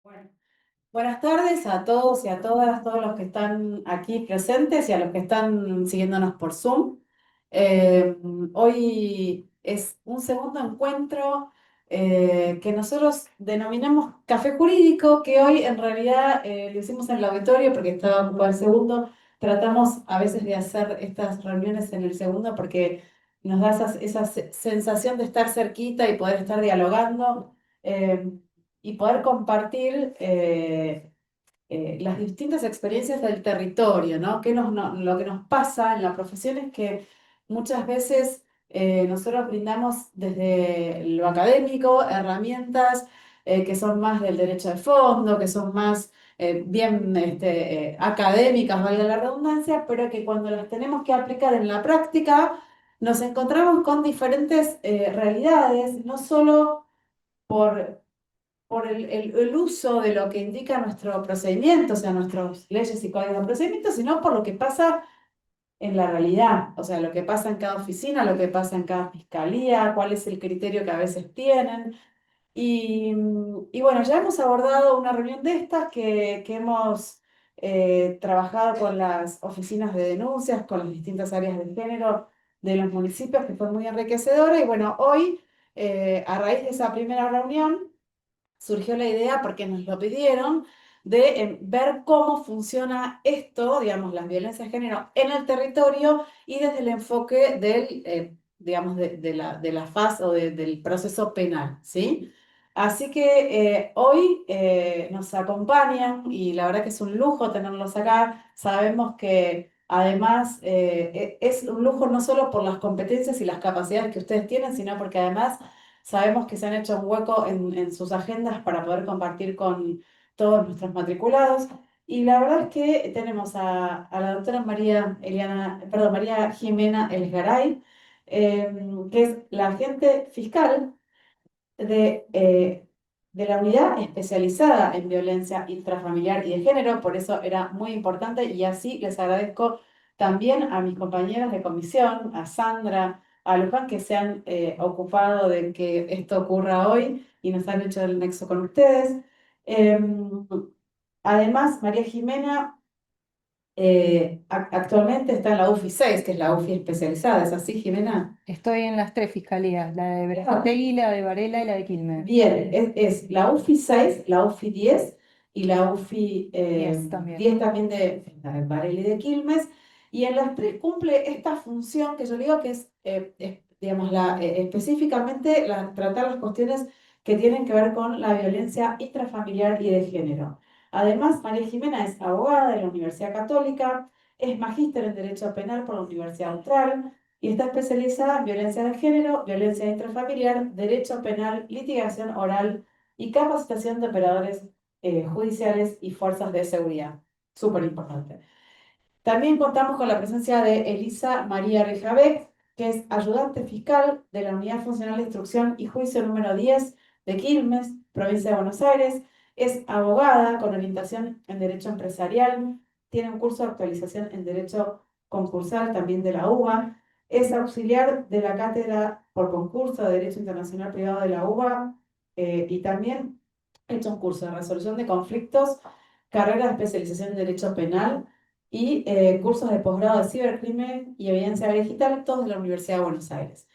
Bueno, buenas tardes a todos y a todas, todos los que están aquí presentes y a los que están siguiéndonos por Zoom. Eh, Hoy es un segundo encuentro que nosotros denominamos Café Jurídico, que hoy en realidad lo hicimos en el auditorio porque estaba ocupado el segundo. Tratamos a veces de hacer estas reuniones en el segundo porque nos da esa sensación de estar cerquita y poder estar dialogando. eh, y poder compartir las distintas experiencias del territorio, ¿no? Lo que nos pasa en la profesión es que muchas veces nosotros brindamos desde lo académico herramientas que son más del derecho de fondo, que son más bien académicas, valga la redundancia, pero que cuando las tenemos que aplicar en la práctica, nos encontramos con diferentes realidades, no solo por el uso de lo que indica nuestro procedimiento, o sea, nuestras leyes y códigos de procedimiento, sino por lo que pasa en la realidad, o sea, lo que pasa en cada oficina, lo que pasa en cada fiscalía, cuál es el criterio que a veces tienen. Y bueno, ya hemos abordado una reunión de estas que hemos trabajado con las oficinas de denuncias, con las distintas áreas de género de los municipios, que fue muy enriquecedora. Y bueno, hoy, a raíz de esa primera reunión, surgió la idea, porque nos lo pidieron, de ver cómo funciona esto, digamos, las violencias de género en el territorio y desde el enfoque digamos, de la faz o del proceso penal, ¿sí? Así que hoy nos acompañan y la verdad que es un lujo tenerlos acá. Sabemos que además es un lujo no solo por las competencias y las capacidades que ustedes tienen, sino porque además sabemos que se han hecho un hueco en sus agendas para poder compartir con todos nuestros matriculados. Y la verdad es que tenemos a la doctora María Jimena Elgaray, que es la agente fiscal de la unidad especializada en violencia intrafamiliar y de género. Por eso era muy importante y así les agradezco también a mis compañeras de comisión, a Sandra, a Luján, que se han ocupado de que esto ocurra hoy y nos han hecho el nexo con ustedes. Em, Además, María Jimena actualmente está en la UFI 6, que es la UFI especializada. ¿Es así, Jimena? Estoy en las tres fiscalías, la de Berazategui, la de Varela y la de Quilmes. Bien, es la UFI 6, la UFI 10 y la UFI 10 también. 10 también de Varela y de Quilmes. Y en las tres cumple esta función que yo digo que digamos, específicamente tratar las cuestiones que tienen que ver con la violencia intrafamiliar y de género. Además, María Jimena es abogada de la Universidad Católica, es magíster en Derecho Penal por la Universidad Austral y está especializada en violencia de género, violencia intrafamiliar, derecho penal, litigación oral y capacitación de operadores judiciales y fuerzas de seguridad. Súper importante. También contamos con la presencia de Elisa María Rejabec, que es ayudante fiscal de la Unidad Funcional de Instrucción y Juicio número 10 de Quilmes, provincia de Buenos Aires. Es abogada con orientación en Derecho Empresarial, tiene un curso de actualización en Derecho Concursal también de la UBA, es auxiliar de la Cátedra por Concurso de Derecho Internacional Privado de la UBA y también ha hecho un curso de resolución de conflictos, carrera de especialización en Derecho Penal y cursos de posgrado de cibercrimen y evidencia digital, todos de la Universidad de Buenos Aires.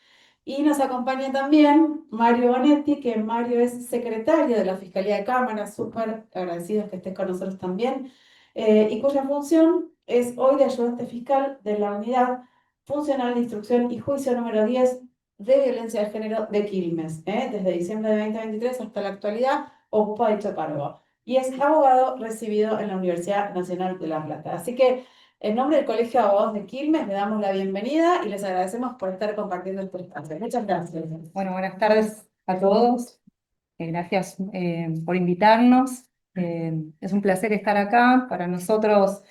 Y nos acompaña también Mario Bonetti, que Mario es secretario de la Fiscalía de Cámara, súper agradecidos que estés con nosotros también, y cuya función es hoy de ayudante fiscal de la Unidad Funcional de Instrucción y Juicio número 10 de Violencia de Género de Quilmes. Desde diciembre de 2023 hasta la actualidad ocupa dicho cargo y es abogado recibido en la Universidad Nacional de La Plata. Así que, en nombre del Colegio de Abogados de Quilmes, le damos la bienvenida y les agradecemos por estar compartiendo este espacio. Muchas gracias. Bueno, buenas tardes a todos. Gracias por invitarnos. Es un placer estar acá. Para nosotros,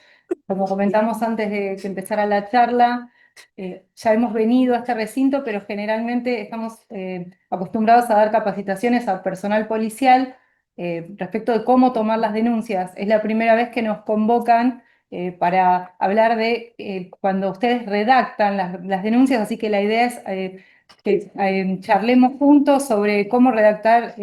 como comentamos antes de que empezara la charla, ya hemos venido a este recinto, pero generalmente estamos acostumbrados a dar capacitaciones al personal policial respecto de cómo tomar las denuncias. Es la primera vez que nos convocan para hablar de cuando ustedes redactan las denuncias, así que la idea es que charlemos juntos sobre cómo redactar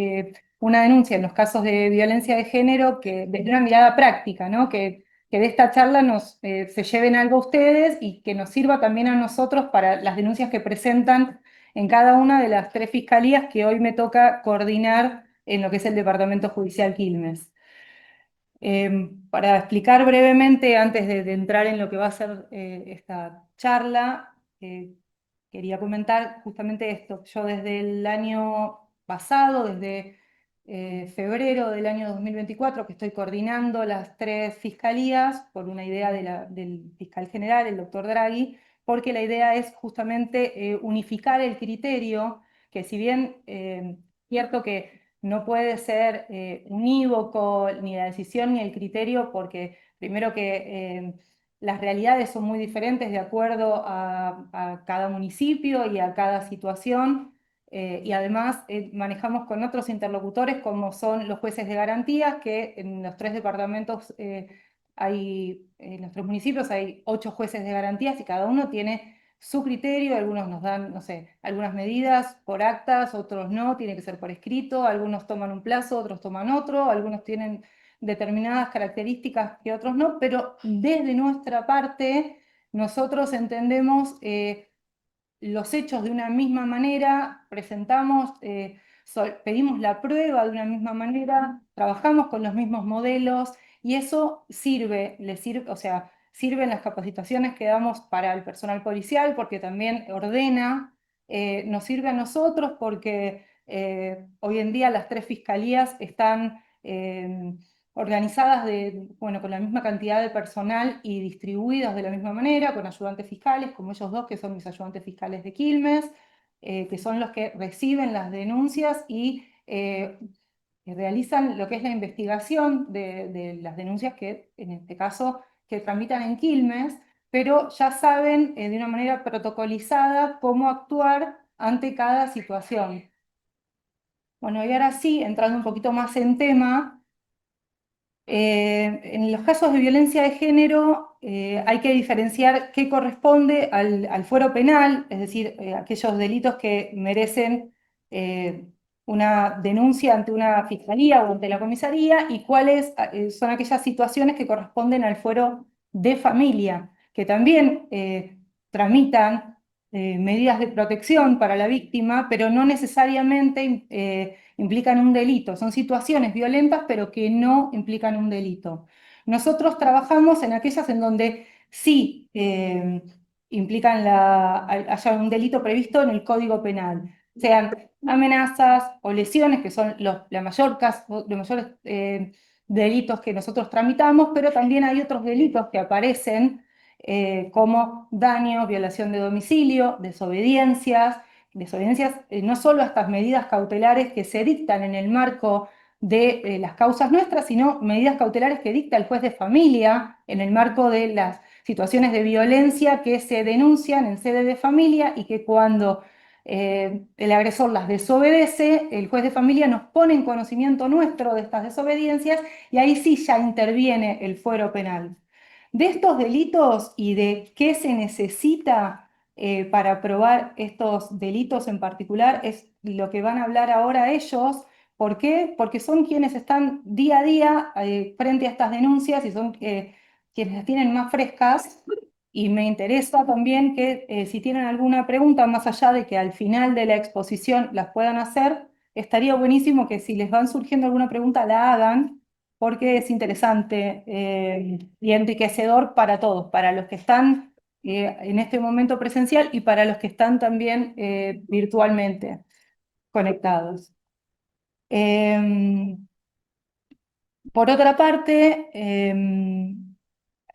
una denuncia en los casos de violencia de género que desde una mirada práctica, ¿no? Que de esta charla se lleven algo ustedes y que nos sirva también a nosotros para las denuncias que presentan en cada una de las 3 fiscalías que hoy me toca coordinar en lo que es el Departamento Judicial Quilmes. Para explicar brevemente, antes de entrar en lo que va a ser esta charla, quería comentar justamente esto. Yo desde el año pasado, desde febrero del año 2024, que estoy coordinando las 3 fiscalías por una idea del fiscal general, el doctor Draghi, porque la idea es justamente unificar el criterio, que si bien cierto que no puede ser unívoco ni la decisión ni el criterio, porque primero que las realidades son muy diferentes de acuerdo a cada municipio y a cada situación, y además manejamos con otros interlocutores como son los jueces de garantías, que en los 3 departamentos en los 3 municipios hay 8 jueces de garantías y cada uno tiene su criterio. Algunos nos dan, no sé, algunas medidas por actas, otros no, tiene que ser por escrito, algunos toman un plazo, otros toman otro, algunos tienen determinadas características que otros no, pero desde nuestra parte nosotros entendemos los hechos de una misma manera, presentamos, pedimos la prueba de una misma manera, trabajamos con los mismos modelos y eso sirve, o sea, sirven las capacitaciones que damos para el personal policial porque también ordena, nos sirve a nosotros porque hoy en día las 3 fiscalías están organizadas bueno, con la misma cantidad de personal y distribuidos de la misma manera, con ayudantes fiscales, como ellos 2 que son mis ayudantes fiscales de Quilmes, que son los que reciben las denuncias y realizan lo que es la investigación de las denuncias que, en este caso, que tramitan en Quilmes, pero ya saben de una manera protocolizada cómo actuar ante cada situación. Bueno, y ahora sí, entrando un poquito más en tema, en los casos de violencia de género hay que diferenciar qué corresponde al fuero penal, es decir, aquellos delitos que merecen una denuncia ante una fiscalía o ante la comisaría, y cuáles son aquellas situaciones que corresponden al fuero de familia, que también tramitan medidas de protección para la víctima, pero no necesariamente implican un delito. Son situaciones violentas, pero que no implican un delito. Nosotros trabajamos en aquellas en donde sí implican haya un delito previsto en el Código Penal, sean amenazas o lesiones, que son los mayores delitos que nosotros tramitamos, pero también hay otros delitos que aparecen como daño, violación de domicilio, desobediencias, no solo a estas medidas cautelares que se dictan en el marco de las causas nuestras, sino medidas cautelares que dicta el juez de familia en el marco de las situaciones de violencia que se denuncian en sede de familia y que cuando el agresor las desobedece, el juez de familia nos pone en conocimiento nuestro de estas desobediencias y ahí sí ya interviene el fuero penal. De estos delitos y de qué se necesita para probar estos delitos en particular es lo que van a hablar ahora ellos. ¿Por qué? Porque son quienes están día a día frente a estas denuncias y son quienes las tienen más frescas. Y me interesa también que si tienen alguna pregunta, más allá de que al final de la exposición las puedan hacer, estaría buenísimo que si les van surgiendo alguna pregunta la hagan, porque es interesante y enriquecedor para todos, para los que están en este momento presencial y para los que están también virtualmente conectados. Por otra parte,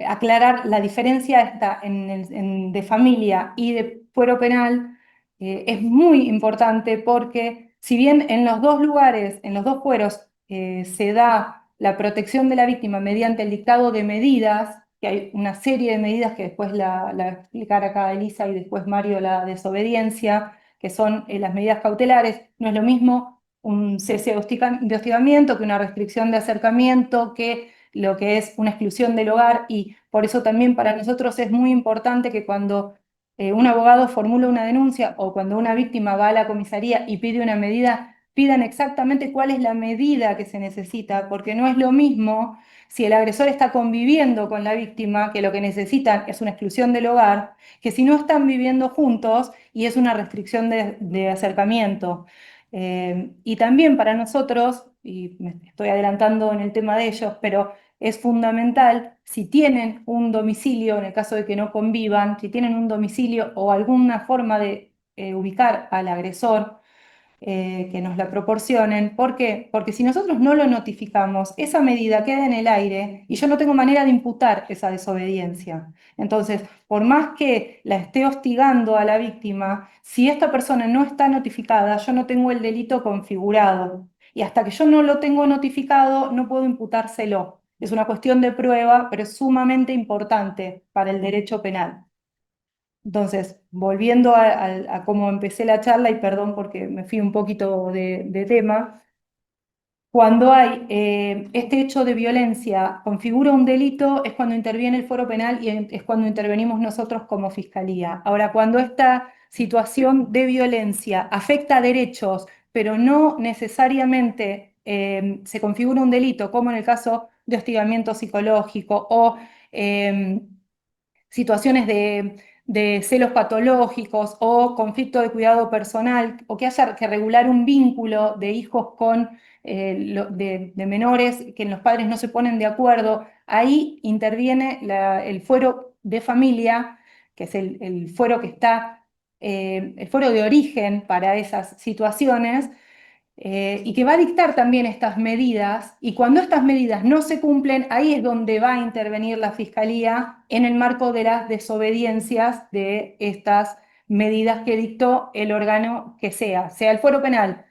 aclarar la diferencia de familia y de fuero penal es muy importante porque si bien en los 2 lugares, en los 2 fueros, se da la protección de la víctima mediante el dictado de medidas, que hay una serie de medidas que después la va a explicar acá Elisa y después Mario la desobediencia, que son las medidas cautelares, no es lo mismo un cese de hostigamiento que una restricción de acercamiento, que lo que es una exclusión del hogar, y por eso también para nosotros es muy importante que cuando un abogado formula una denuncia o cuando una víctima va a la comisaría y pide una medida, pidan exactamente cuál es la medida que se necesita, porque no es lo mismo si el agresor está conviviendo con la víctima, que lo que necesitan es una exclusión del hogar, que si no están viviendo juntos y es una restricción de acercamiento. Y también para nosotros, y me estoy adelantando en el tema de ellos, pero es fundamental, si tienen un domicilio, en el caso de que no convivan, si tienen un domicilio o alguna forma de ubicar al agresor, que nos la proporcionen. ¿Por qué? Porque si nosotros no lo notificamos, esa medida queda en el aire y yo no tengo manera de imputar esa desobediencia. Entonces, por más que la esté hostigando a la víctima, si esta persona no está notificada, yo no tengo el delito configurado. Y hasta que yo no lo tengo notificado, no puedo imputárselo. Es una cuestión de prueba, pero es sumamente importante para el derecho penal. Entonces, volviendo a cómo empecé la charla, y perdón porque me fui un poquito de tema, cuando hay este hecho de violencia configura un delito, es cuando interviene el Foro Penal y es cuando intervenimos nosotros como Fiscalía. Ahora, cuando esta situación de violencia afecta a derechos, pero no necesariamente se configura un delito, como en el caso de hostigamiento psicológico o eh, situaciones de celos patológicos o conflicto de cuidado personal, o que haya que regular un vínculo de hijos con de menores, que los padres no se ponen de acuerdo, ahí interviene el fuero de familia, que es el fuero que está, el fuero de origen para esas situaciones, y que va a dictar también estas medidas, y cuando estas medidas no se cumplen, ahí es donde va a intervenir la Fiscalía en el marco de las desobediencias de estas medidas que dictó el órgano que sea el fuero penal,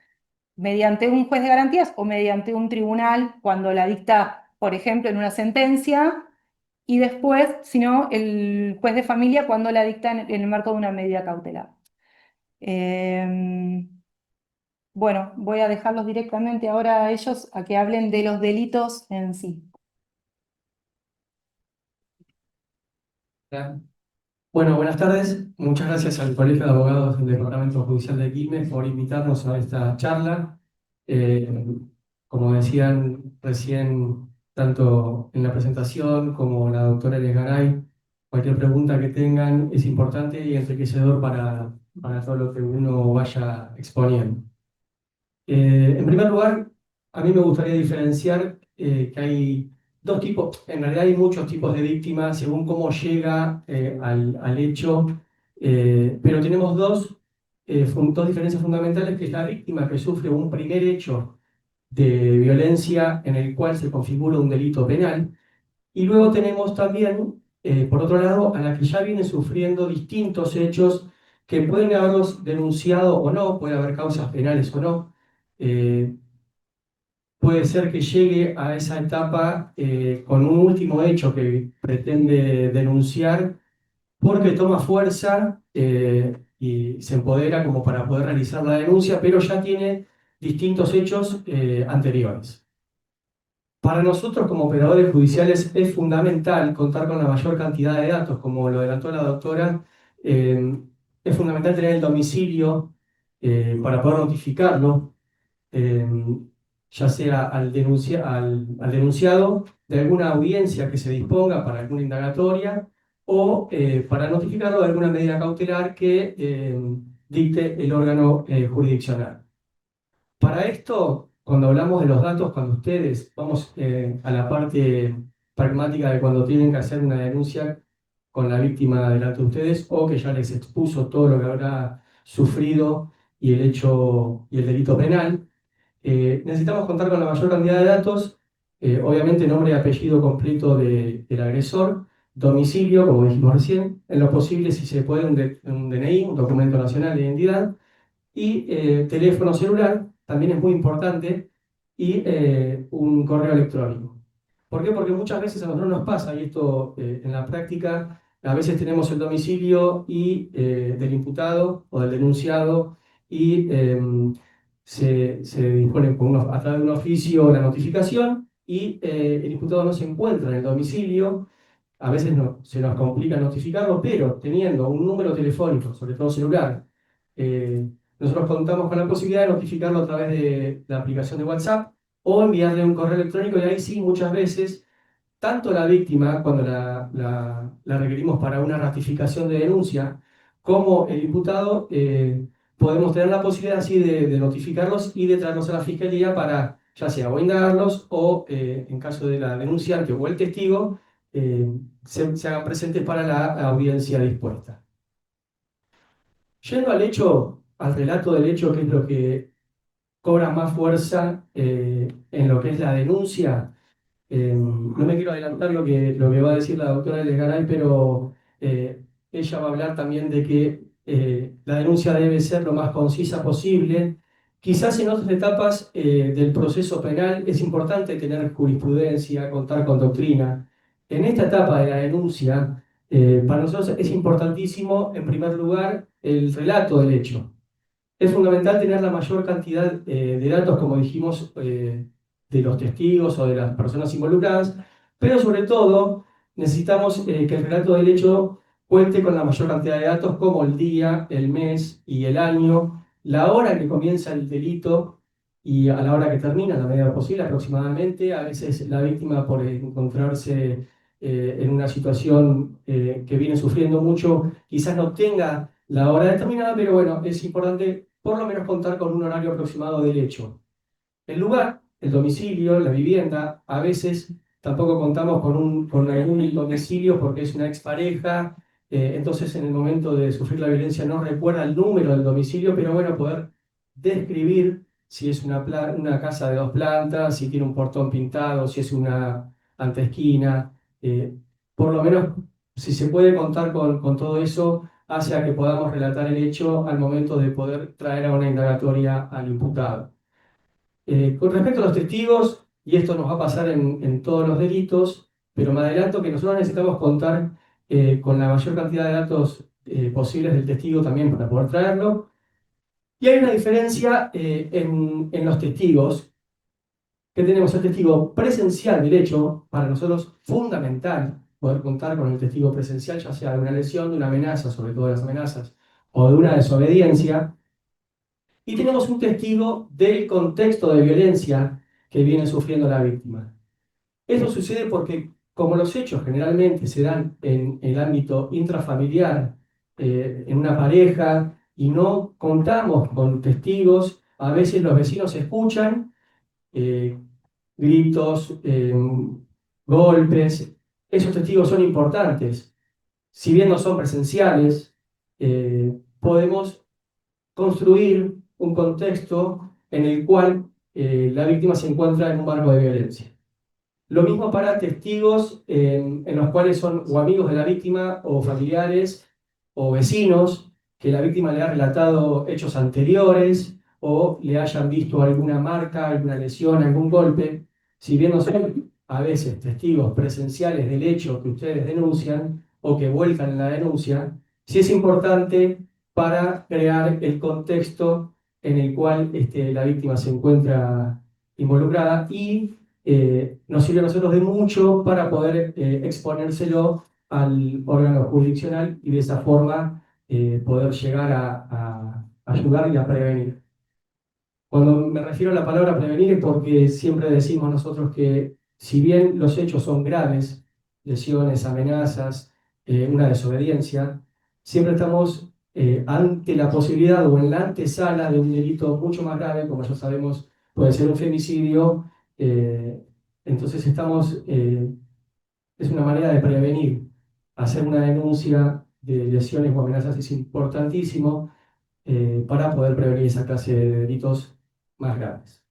mediante un juez de garantías o mediante un tribunal cuando la dicta, por ejemplo, en una sentencia, y después, si no, el juez de familia cuando la dicta en el marco de una medida cautelar. Eh, bueno, voy a dejarlos directamente ahora a ellos a que hablen de los delitos en sí. Hola. Bueno, buenas tardes. Muchas gracias al Colegio de Abogados del Departamento Judicial de Quilmes por invitarnos a esta charla. Eh, Como decían recién, tanto en la presentación como la doctora Garay, cualquier pregunta que tengan es importante y enriquecedor para todo lo que uno vaya exponiendo. En primer lugar, a mí me gustaría diferenciar que hay dos tipos, en realidad hay muchos tipos de víctimas según cómo llega al hecho, pero tenemos dos diferencias fundamentales, que es la víctima que sufre un primer hecho de violencia en el cual se configura un delito penal, y luego tenemos también, por otro lado, a la que ya viene sufriendo distintos hechos que pueden haberlos denunciado o no, puede haber causas penales o no. Eh, Puede ser que llegue a esa etapa con un último hecho que pretende denunciar porque toma fuerza y se empodera como para poder realizar la denuncia, pero ya tiene distintos hechos anteriores. Para nosotros como operadores judiciales es fundamental contar con la mayor cantidad de datos, como lo adelantó la doctora. Es fundamental tener el domicilio para poder notificarlo, eh, ya sea al denunciado de alguna audiencia que se disponga para alguna indagatoria o para notificarlo de alguna medida cautelar que dicte el órgano jurisdiccional. Para esto, cuando hablamos de los datos, cuando ustedes, vamos a la parte pragmática de cuando tienen que hacer una denuncia con la víctima delante de ustedes o que ya les expuso todo lo que habrá sufrido y el hecho y el delito penal, necesitamos contar con la mayor cantidad de datos, obviamente nombre y apellido completo del agresor, domicilio, como dijimos recién, en lo posible si se puede un DNI, un documento nacional de identidad, y teléfono celular, también es muy importante, y un correo electrónico. ¿Por qué? Porque muchas veces a nosotros nos pasa, y esto en la práctica, a veces tenemos el domicilio del imputado o del denunciado y se dispone a través de un oficio la notificación y el imputado no se encuentra en el domicilio. A veces se nos complica notificarlo, pero teniendo un número telefónico, sobre todo celular, nosotros contamos con la posibilidad de notificarlo a través de la aplicación de WhatsApp o enviarle un correo electrónico y ahí sí, muchas veces, tanto la víctima, cuando la requerimos para una ratificación de denuncia, como el imputado, podemos tener la posibilidad así de notificarlos y de traerlos a la fiscalía para, ya sea o indagarlos o, en caso de la denunciante o el testigo, se hagan presentes para la audiencia dispuesta. Yendo al hecho, al relato del hecho, que es lo que cobra más fuerza en lo que es la denuncia. No me quiero adelantar lo que va a decir la doctora Garay, pero ella va a hablar también de que la denuncia debe ser lo más concisa posible. Quizás en otras etapas del proceso penal es importante tener jurisprudencia, contar con doctrina. En esta etapa de la denuncia, para nosotros es importantísimo, en primer lugar, el relato del hecho. Es fundamental tener la mayor cantidad de datos, como dijimos, de los testigos o de las personas involucradas, pero sobre todo necesitamos que el relato del hecho cuente con la mayor cantidad de datos, como el día, el mes y el año, la hora en que comienza el delito y a la hora que termina, en la medida posible aproximadamente. A veces la víctima, por encontrarse en una situación que viene sufriendo mucho, quizás no tenga la hora determinada, pero bueno, es importante por lo menos contar con un horario aproximado del hecho. El lugar, el domicilio, la vivienda, a veces tampoco contamos con algún domicilio porque es una expareja, entonces en el momento de sufrir la violencia no recuerda el número del domicilio, pero bueno, poder describir si es una casa de 2 plantas, si tiene un portón pintado, si es una anteesquina, por lo menos si se puede contar con todo eso, hace a que podamos relatar el hecho al momento de poder traer a una indagatoria al imputado. Con respecto a los testigos, y esto nos va a pasar en todos los delitos, pero me adelanto que nosotros necesitamos contar con la mayor cantidad de datos posibles del testigo también para poder traerlo. Y hay una diferencia en los testigos, que tenemos el testigo presencial del hecho, para nosotros fundamental poder contar con el testigo presencial, ya sea de una lesión, de una amenaza, sobre todo de las amenazas, o de una desobediencia. Y tenemos un testigo del contexto de violencia que viene sufriendo la víctima. Esto sucede porque, como los hechos generalmente se dan en el ámbito intrafamiliar, en una pareja, y no contamos con testigos, a veces los vecinos escuchan eh, gritos, golpes. Esos testigos son importantes. Si bien no son presenciales, podemos construir un contexto en el cual la víctima se encuentra en un marco de violencia. Lo mismo para testigos en los cuales son o amigos de la víctima o familiares o vecinos que la víctima le ha relatado hechos anteriores o le hayan visto alguna marca, alguna lesión, algún golpe. Si bien no son a veces testigos presenciales del hecho que ustedes denuncian o que vuelcan en la denuncia, sí es importante para crear el contexto en el cual la víctima se encuentra involucrada y nos sirve a nosotros de mucho para poder exponérselo al órgano jurisdiccional y de esa forma poder llegar a ayudar y a prevenir. Cuando me refiero a la palabra prevenir es porque siempre decimos nosotros que si bien los hechos son graves, lesiones, amenazas, una desobediencia, siempre estamos ante la posibilidad o en la antesala de un delito mucho más grave, como ya sabemos, puede ser un femicidio. eh, entonces es una manera de prevenir. Hacer una denuncia de lesiones o amenazas es importantísimo para poder prevenir esa clase de delitos más graves.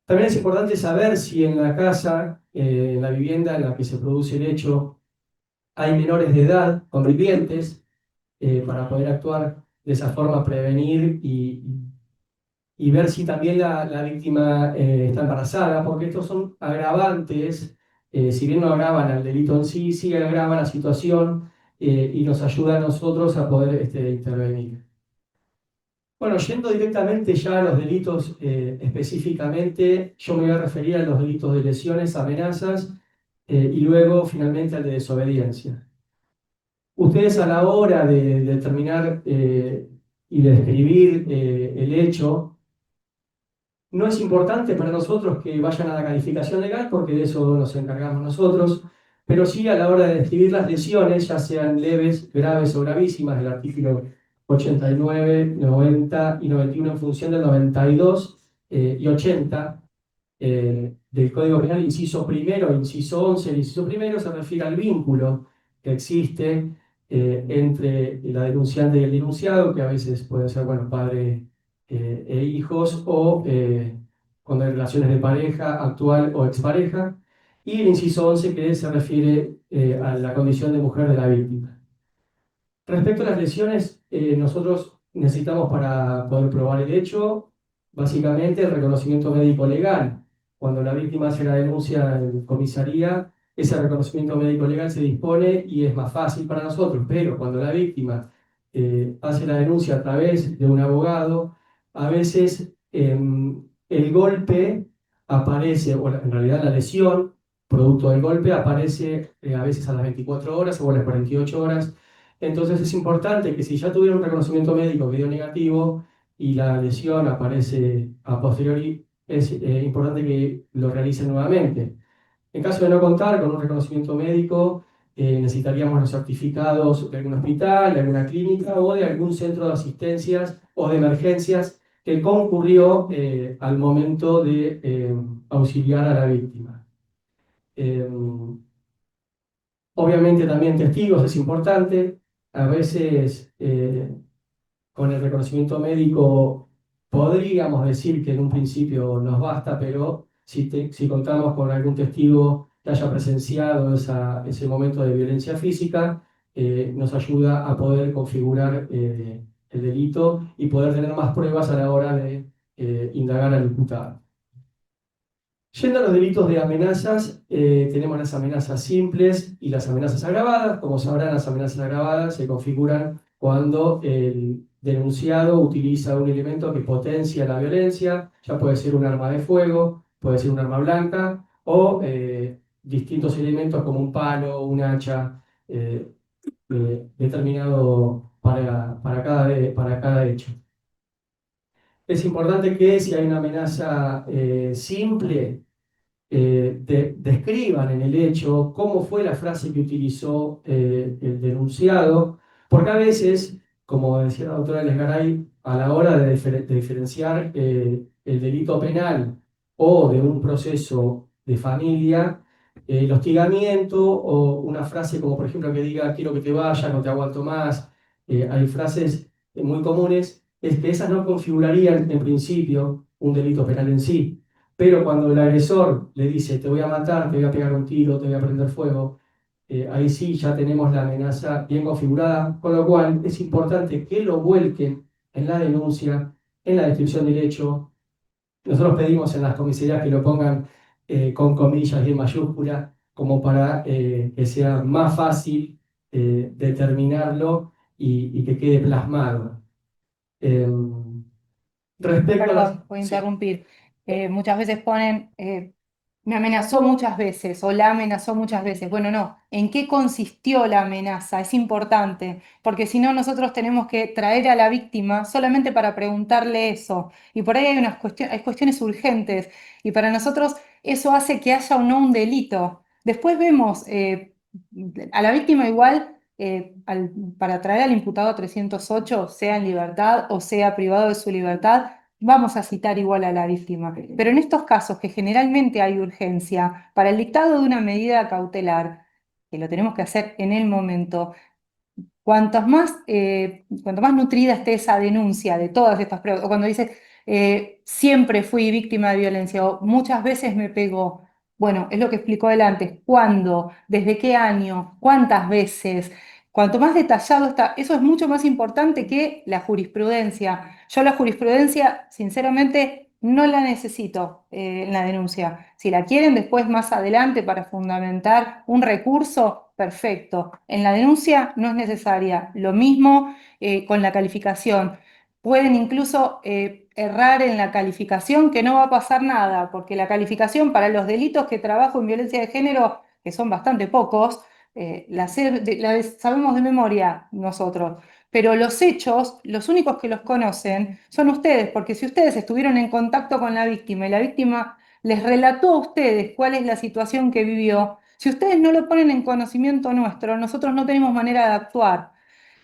También es importante saber si en la casa, en la vivienda en la que se produce el hecho, hay menores de edad convivientes para poder actuar de esa forma, prevenir y ver si también la víctima está embarazada, porque estos son agravantes, si bien no agravan al delito en sí, sí agravan la situación y nos ayuda a nosotros a poder intervenir. Bueno, yendo directamente ya a los delitos específicamente, yo me voy a referir a los delitos de lesiones, amenazas y luego finalmente al de desobediencia. Ustedes a la hora de determinar y describir el hecho, no es importante para nosotros que vayan a la calificación legal porque de eso nos encargamos nosotros, pero sí a la hora de describir las lesiones, ya sean leves, graves o gravísimas, del artículo 89, 90 y 91 en función del 92 y 80 del Código Penal, inciso primero, inciso 11, el inciso primero se refiere al vínculo que existe entre la denunciante y el denunciado, que a veces puede ser, bueno, padre e hijos, o cuando hay relaciones de pareja actual o expareja, y el inciso 11 que se refiere a la condición de mujer de la víctima. Respecto a las lesiones, nosotros necesitamos para poder probar el hecho, básicamente el reconocimiento médico legal. Cuando la víctima hace la denuncia en comisaría, ese reconocimiento médico legal se dispone y es más fácil para nosotros, pero cuando la víctima hace la denuncia a través de un abogado, a veces el golpe aparece, o en realidad la lesión, producto del golpe, aparece a veces a las 24 horas o a las 48 horas. Entonces es importante que si ya tuvieron un reconocimiento médico que dio negativo y la lesión aparece a posteriori, es importante que lo realicen nuevamente. En caso de no contar con un reconocimiento médico, necesitaríamos los certificados de algún hospital, de alguna clínica o de algún centro de asistencias o de emergencias que concurrió al momento de auxiliar a la víctima. Eh, Obviamente también testigos es importante. A veces con el reconocimiento médico podríamos decir que en un principio nos basta, pero si contamos con algún testigo que haya presenciado ese momento de violencia física, nos ayuda a poder configurar el delito y poder tener más pruebas a la hora de indagar al imputado. Yendo a los delitos de amenazas, tenemos las amenazas simples y las amenazas agravadas. Como sabrán, las amenazas agravadas se configuran cuando el denunciado utiliza un elemento que potencia la violencia, ya puede ser un arma de fuego, puede ser un arma blanca o distintos elementos como un palo, un hacha, determinado para cada hecho. Es importante que si hay una amenaza simple, describan en el hecho cómo fue la frase que utilizó el denunciado, porque a veces, como decía la doctora Lesgaray, a la hora de diferenciar el delito penal o de un proceso de familia, el hostigamiento o una frase como por ejemplo que diga quiero que te vayas, no te aguanto más, hay frases muy comunes, es que esas no configurarían en principio un delito penal en sí. Pero cuando el agresor le dice, te voy a matar, te voy a pegar un tiro, te voy a prender fuego, ahí sí ya tenemos la amenaza bien configurada, con lo cual es importante que lo vuelquen en la denuncia, en la descripción del hecho. Nosotros pedimos en las comisarías que lo pongan con comillas y en mayúscula, como para que sea más fácil determinarlo y que quede plasmado. Respecto a las... Perdón, voy a Sí. interrumpir. Muchas veces ponen, me amenazó muchas veces o la amenazó muchas veces. Bueno, no, ¿en qué consistió la amenaza? Es importante, porque si no nosotros tenemos que traer a la víctima solamente para preguntarle eso. Y por ahí hay hay cuestiones urgentes y para nosotros eso hace que haya o no un delito. Después vemos a la víctima igual. Para traer al imputado 308, sea en libertad o sea privado de su libertad, vamos a citar igual a la víctima. Pero en estos casos que generalmente hay urgencia para el dictado de una medida cautelar, que lo tenemos que hacer en el momento, cuanto más nutrida esté esa denuncia de todas estas pruebas, o cuando dice siempre fui víctima de violencia o muchas veces me pegó, bueno, es lo que explicó él antes, cuándo, desde qué año, cuántas veces. Cuanto más detallado está, eso es mucho más importante que la jurisprudencia. Yo la jurisprudencia, sinceramente, no la necesito en la denuncia. Si la quieren después más adelante para fundamentar un recurso, perfecto. En la denuncia no es necesaria. Lo mismo con la calificación. Pueden incluso errar en la calificación, que no va a pasar nada, porque la calificación para los delitos que trabajo en violencia de género, que son bastante pocos, sabemos de memoria nosotros. pero los hechos, los únicos que los conocen son ustedes, porque si ustedes estuvieron en contacto con la víctima y la víctima les relató a ustedes cuál es la situación que vivió, si ustedes no lo ponen en conocimiento nuestro, nosotros no tenemos manera de actuar.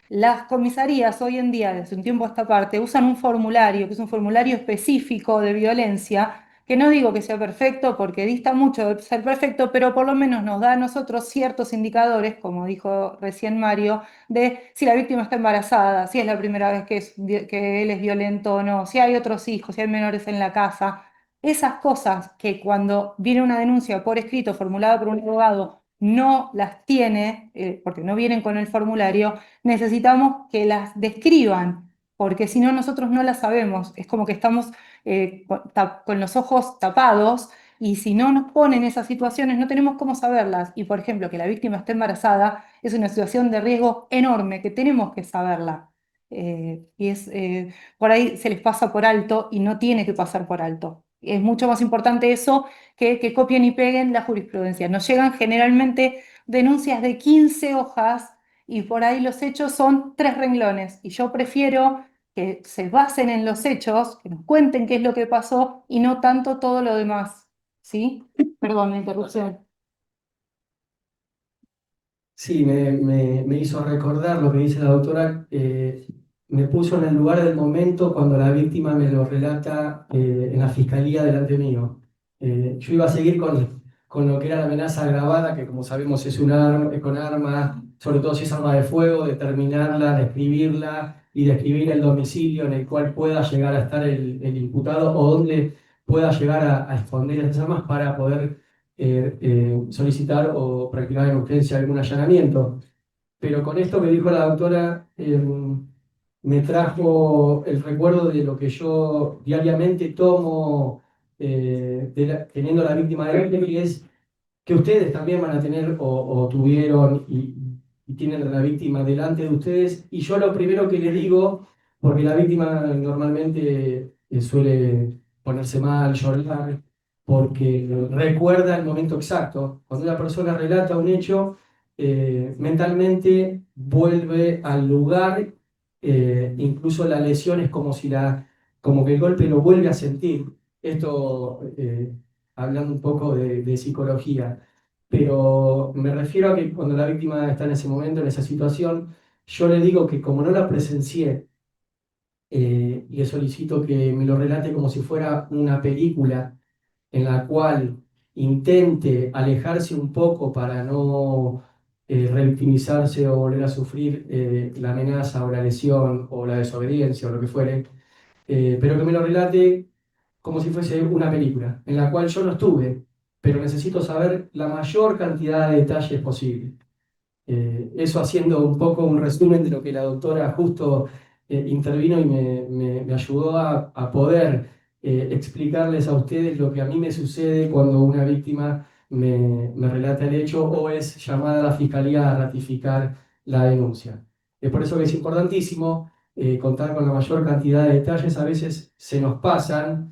Las comisarías hoy en día, desde un tiempo a esta parte, usan un formulario, que es un formulario específico de violencia, que no digo que sea perfecto porque dista mucho de ser perfecto, pero por lo menos nos da a nosotros ciertos indicadores, como dijo recién Mario, de si la víctima está embarazada, si es la primera vez que él es violento o no, si hay otros hijos, si hay menores en la casa. Esas cosas que cuando viene una denuncia por escrito formulada por un abogado no las tiene, porque no vienen con el formulario, necesitamos que las describan, porque si no nosotros no las sabemos. Es como que estamos con los ojos tapados y si no nos ponen esas situaciones no tenemos cómo saberlas. Y por ejemplo, que la víctima esté embarazada es una situación de riesgo enorme que tenemos que saberla. Por ahí se les pasa por alto y no tiene que pasar por alto. Es mucho más importante eso que copien y peguen la jurisprudencia. Nos llegan generalmente denuncias de 15 hojas y por ahí los hechos son 3 renglones. Y yo prefiero que se basen en los hechos, que nos cuenten qué es lo que pasó y no tanto todo lo demás. ¿Sí? Perdón, la interrupción. Sí, me hizo recordar lo que dice la doctora, me puso en el lugar del momento cuando la víctima me lo relata en la fiscalía delante mío. Yo iba a seguir con lo que era la amenaza agravada, que como sabemos es un arma, con arma, sobre todo si es arma de fuego, determinarla, describirla y describir el domicilio en el cual pueda llegar a estar el imputado o donde pueda llegar a esconder esas armas para poder solicitar o practicar en urgencia algún allanamiento. Pero con esto que dijo la doctora, me trajo el recuerdo de lo que yo diariamente tomo teniendo a la víctima delante, que es que ustedes también van a tener o tuvieron y tienen a la víctima delante de ustedes. Y yo lo primero que les digo, porque la víctima normalmente suele ponerse mal, llorar, porque recuerda el momento exacto. Cuando una persona relata un hecho, mentalmente vuelve al lugar, incluso la lesión es como si como que el golpe lo vuelve a sentir. Esto hablando un poco de psicología, pero me refiero a que cuando la víctima está en ese momento, en esa situación, yo le digo que como no la presencié, le solicito que me lo relate como si fuera una película en la cual intente alejarse un poco para no revictimizarse o volver a sufrir la amenaza o la lesión o la desobediencia o lo que fuere, pero que me lo relate como si fuese una película, en la cual yo no estuve, pero necesito saber la mayor cantidad de detalles posible. Eso haciendo un poco un resumen de lo que la doctora justo intervino y me ayudó a poder explicarles a ustedes lo que a mí me sucede cuando una víctima me relata el hecho o es llamada a la fiscalía a ratificar la denuncia. Es por eso que es importantísimo contar con la mayor cantidad de detalles. A veces se nos pasan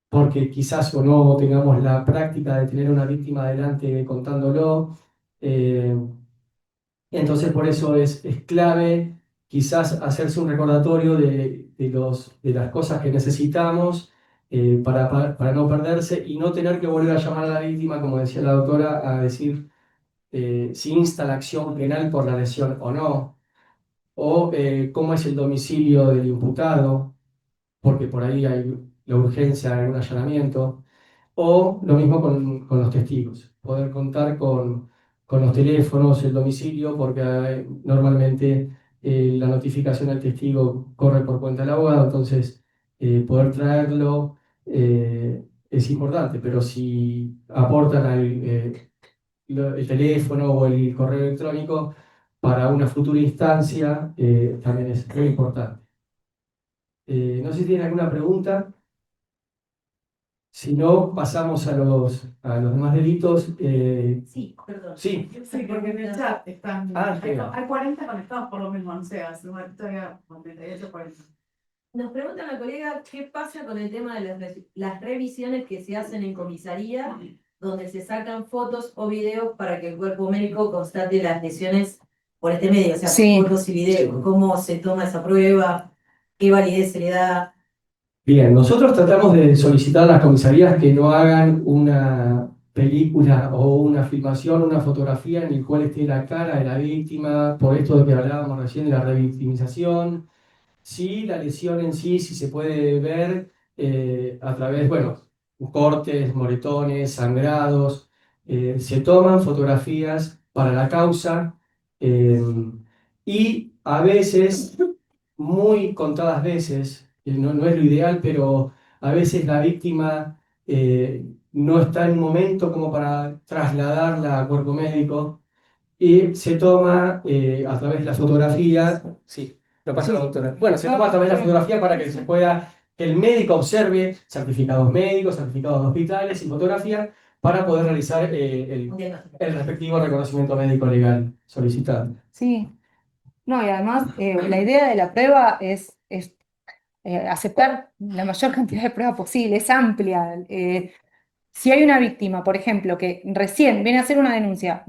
porque quizás o no tengamos la práctica de tener una víctima delante contándolo. eh, entonces por eso es clave quizás hacerse un recordatorio de las cosas que necesitamos para no perderse y no tener que volver a llamar a la víctima, como decía la doctora, a decir si insta la acción penal por la lesión o no, o cómo es el domicilio del imputado, porque por ahí hay la urgencia de un allanamiento. O lo mismo con los testigos, poder contar con los teléfonos, el domicilio, porque normalmente la notificación al testigo corre por cuenta del abogado, entonces poder traerlo es importante, pero si aportan el teléfono o el correo electrónico para una futura instancia, también es muy importante. No sé si tienen alguna pregunta. Si no, pasamos a los demás delitos. Sí, perdón. Sí. Sí, porque en el chat están. Ah, Hay 40 conectados por lo mismo, no sé, hace una historia con 38, 40. Nos pregunta la colega qué pasa con el tema de las revisiones que se hacen en comisaría, donde se sacan fotos o videos para que el cuerpo médico constate las lesiones por este medio, o sea, Sí. fotos y videos, cómo se toma esa prueba, qué validez se le da. Bien, nosotros tratamos de solicitar a las comisarías que no hagan una película o una filmación, una fotografía en el cual esté la cara de la víctima, por esto de que hablábamos recién de la revictimización. Sí, la lesión en sí, sí se puede ver a través, bueno, cortes, moretones, sangrados. Se toman fotografías para la causa eh, y a veces, muy contadas veces, no es lo ideal, pero a veces la víctima no está en un momento como para trasladarla a cuerpo médico y se toma a través de la fotografía, sí, lo pasa la doctora. Bueno, se toma a través de la fotografía para que se pueda, que el médico observe certificados médicos, certificados de hospitales y fotografía para poder realizar Un diagnóstico. el respectivo reconocimiento médico legal solicitado. Sí. No, y además la idea de la prueba es aceptar la mayor cantidad de pruebas posible, es amplia. Si hay una víctima, por ejemplo, que recién viene a hacer una denuncia,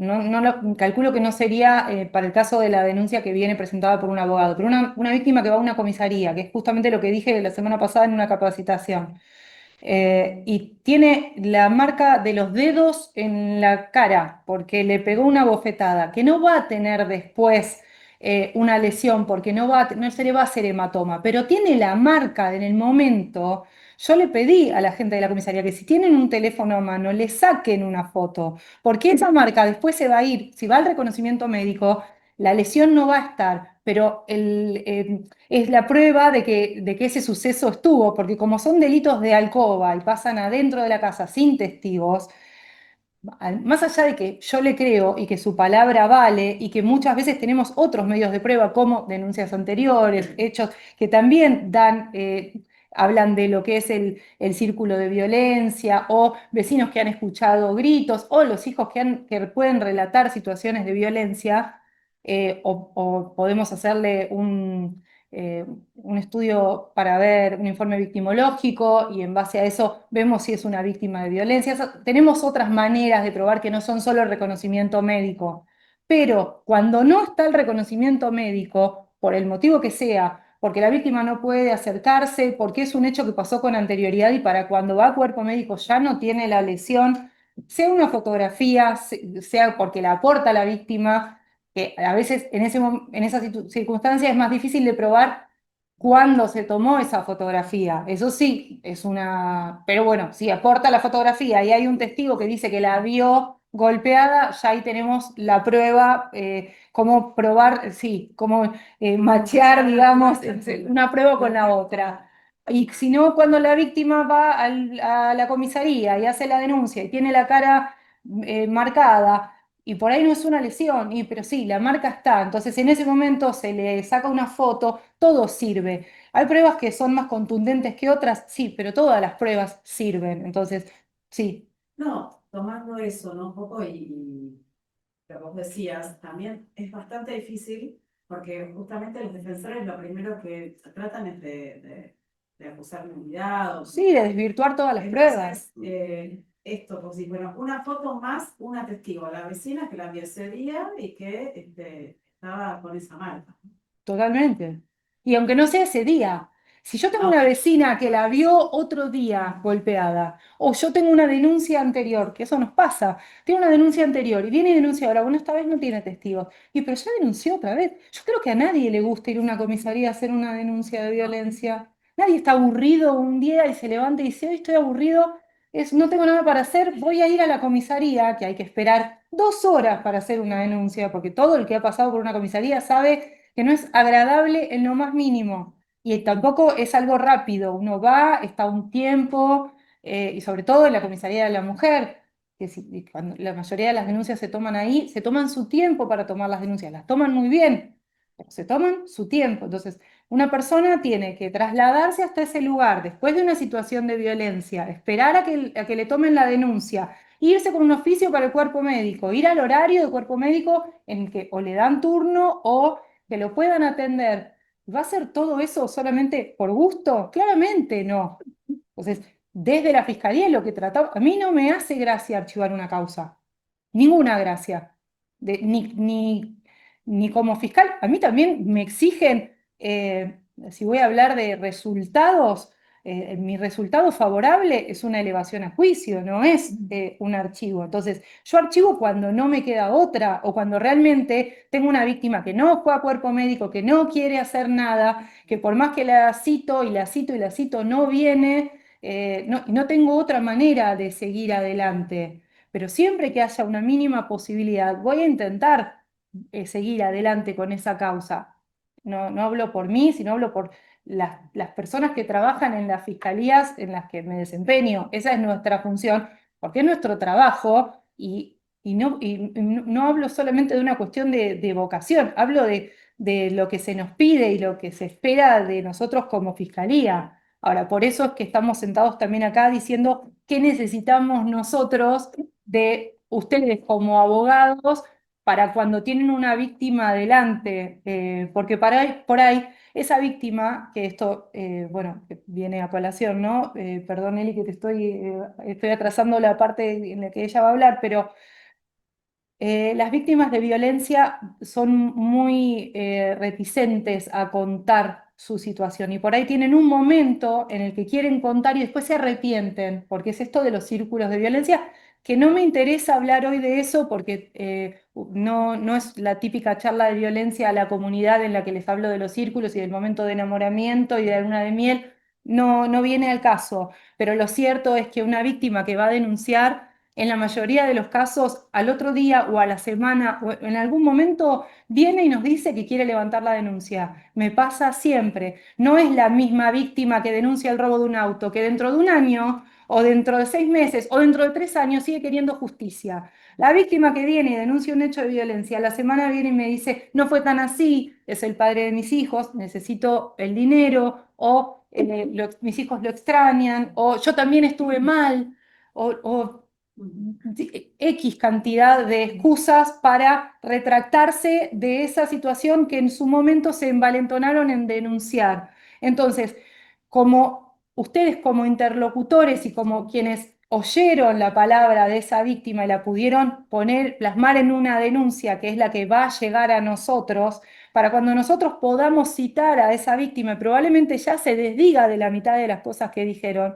calculo que no sería para el caso de la denuncia que viene presentada por un abogado, pero una víctima que va a una comisaría, que es justamente lo que dije la semana pasada en una capacitación, y tiene la marca de los dedos en la cara porque le pegó una bofetada, que no va a tener después una lesión porque no se le va a hacer hematoma, pero tiene la marca en el momento. Yo le pedí a la gente de la comisaría que si tienen un teléfono a mano, le saquen una foto, porque esa marca después se va a ir, si va al reconocimiento médico, la lesión no va a estar, pero es la prueba de que ese suceso estuvo, porque como son delitos de alcoba y pasan adentro de la casa sin testigos, más allá de que yo le creo y que su palabra vale y que muchas veces tenemos otros medios de prueba como denuncias anteriores, hechos que también hablan de lo que es el círculo de violencia o vecinos que han escuchado gritos o los hijos que pueden relatar situaciones de violencia, o podemos hacerle un estudio para ver un informe victimológico y en base a eso vemos si es una víctima de violencia. Tenemos otras maneras de probar que no son solo el reconocimiento médico, pero cuando no está el reconocimiento médico, por el motivo que sea, porque la víctima no puede acercarse, porque es un hecho que pasó con anterioridad y para cuando va a cuerpo médico ya no tiene la lesión, sea una fotografía, sea porque la aporta la víctima, que a veces en esa circunstancia es más difícil de probar cuándo se tomó esa fotografía. Eso sí, es una... Pero bueno, si aporta la fotografía y hay un testigo que dice que la vio golpeada, ya ahí tenemos la prueba, cómo probar, sí, cómo machear, digamos, una prueba con la otra. Y si no, cuando la víctima va a la comisaría y hace la denuncia y tiene la cara marcada, y por ahí no es una lesión, pero sí, la marca está. Entonces en ese momento se le saca una foto, todo sirve. Hay pruebas que son más contundentes que otras, sí, pero todas las pruebas sirven. Entonces, sí, No, tomando eso, ¿no? Un poco y lo que vos decías, también es bastante difícil porque justamente los defensores lo primero que tratan es de acusar nulidad. sí, de desvirtuar todas las pruebas. Entonces, esto, pues sí, bueno, una foto más, una testigo, la vecina que la vio ese día y que estaba con esa marca. Totalmente. Y aunque no sea ese día, si yo tengo una vecina que la vio otro día golpeada, o yo tengo una denuncia anterior, que eso nos pasa, tiene una denuncia anterior y viene y denuncia ahora, bueno, esta vez no tiene testigos, y pero ya denunció otra vez. Yo creo que a nadie le gusta ir a una comisaría a hacer una denuncia de violencia. Nadie está aburrido un día y se levanta y dice, hoy estoy aburrido, no tengo nada para hacer, voy a ir a la comisaría, que hay que esperar 2 horas para hacer una denuncia, porque todo el que ha pasado por una comisaría sabe que no es agradable en lo más mínimo y tampoco es algo rápido. Uno va, está un tiempo, y sobre todo en la comisaría de la mujer, que cuando la mayoría de las denuncias se toman ahí, se toman su tiempo para tomar las denuncias, las toman muy bien, pero se toman su tiempo. Entonces, una persona tiene que trasladarse hasta ese lugar después de una situación de violencia, esperar a que le tomen la denuncia, irse con un oficio para el cuerpo médico, ir al horario del cuerpo médico en el que o le dan turno o que lo puedan atender. ¿Va a ser todo eso solamente por gusto? Claramente no. Entonces, desde la fiscalía lo que trataba, a mí no me hace gracia archivar una causa, ninguna gracia. ni como fiscal, a mí también me exigen, si voy a hablar de resultados, mi resultado favorable es una elevación a juicio, no es un archivo. Entonces, yo archivo cuando no me queda otra o cuando realmente tengo una víctima que no fue a cuerpo médico, que no quiere hacer nada, que por más que la cito y la cito y la cito no viene, no tengo otra manera de seguir adelante. Pero siempre que haya una mínima posibilidad, voy a intentar seguir adelante con esa causa. No hablo por mí, sino hablo por las personas que trabajan en las fiscalías en las que me desempeño. Esa es nuestra función, porque es nuestro trabajo y no hablo solamente de una cuestión de vocación, hablo de lo que se nos pide y lo que se espera de nosotros como fiscalía. Ahora, por eso es que estamos sentados también acá diciendo qué necesitamos nosotros de ustedes como abogados para cuando tienen una víctima adelante, porque por ahí esa víctima, que esto, bueno, que viene a colación, ¿no? Perdón, Eli, que estoy atrasando la parte en la que ella va a hablar, pero las víctimas de violencia son muy reticentes a contar su situación y por ahí tienen un momento en el que quieren contar y después se arrepienten, porque es esto de los círculos de violencia, que no me interesa hablar hoy de eso porque no es la típica charla de violencia a la comunidad en la que les hablo de los círculos y del momento de enamoramiento y de la luna de miel, no viene al caso, pero lo cierto es que una víctima que va a denunciar en la mayoría de los casos, al otro día o a la semana o en algún momento viene y nos dice que quiere levantar la denuncia. Me pasa siempre. No es la misma víctima que denuncia el robo de un auto, que dentro de un año o dentro de 6 meses o dentro de 3 años sigue queriendo justicia. La víctima que viene y denuncia un hecho de violencia, la semana viene y me dice, no fue tan así, es el padre de mis hijos, necesito el dinero, o mis hijos lo extrañan, o yo también estuve mal, o X cantidad de excusas para retractarse de esa situación que en su momento se envalentonaron en denunciar. Entonces, como ustedes como interlocutores y como quienes oyeron la palabra de esa víctima y la pudieron plasmar en una denuncia que es la que va a llegar a nosotros, para cuando nosotros podamos citar a esa víctima, y probablemente ya se desdiga de la mitad de las cosas que dijeron,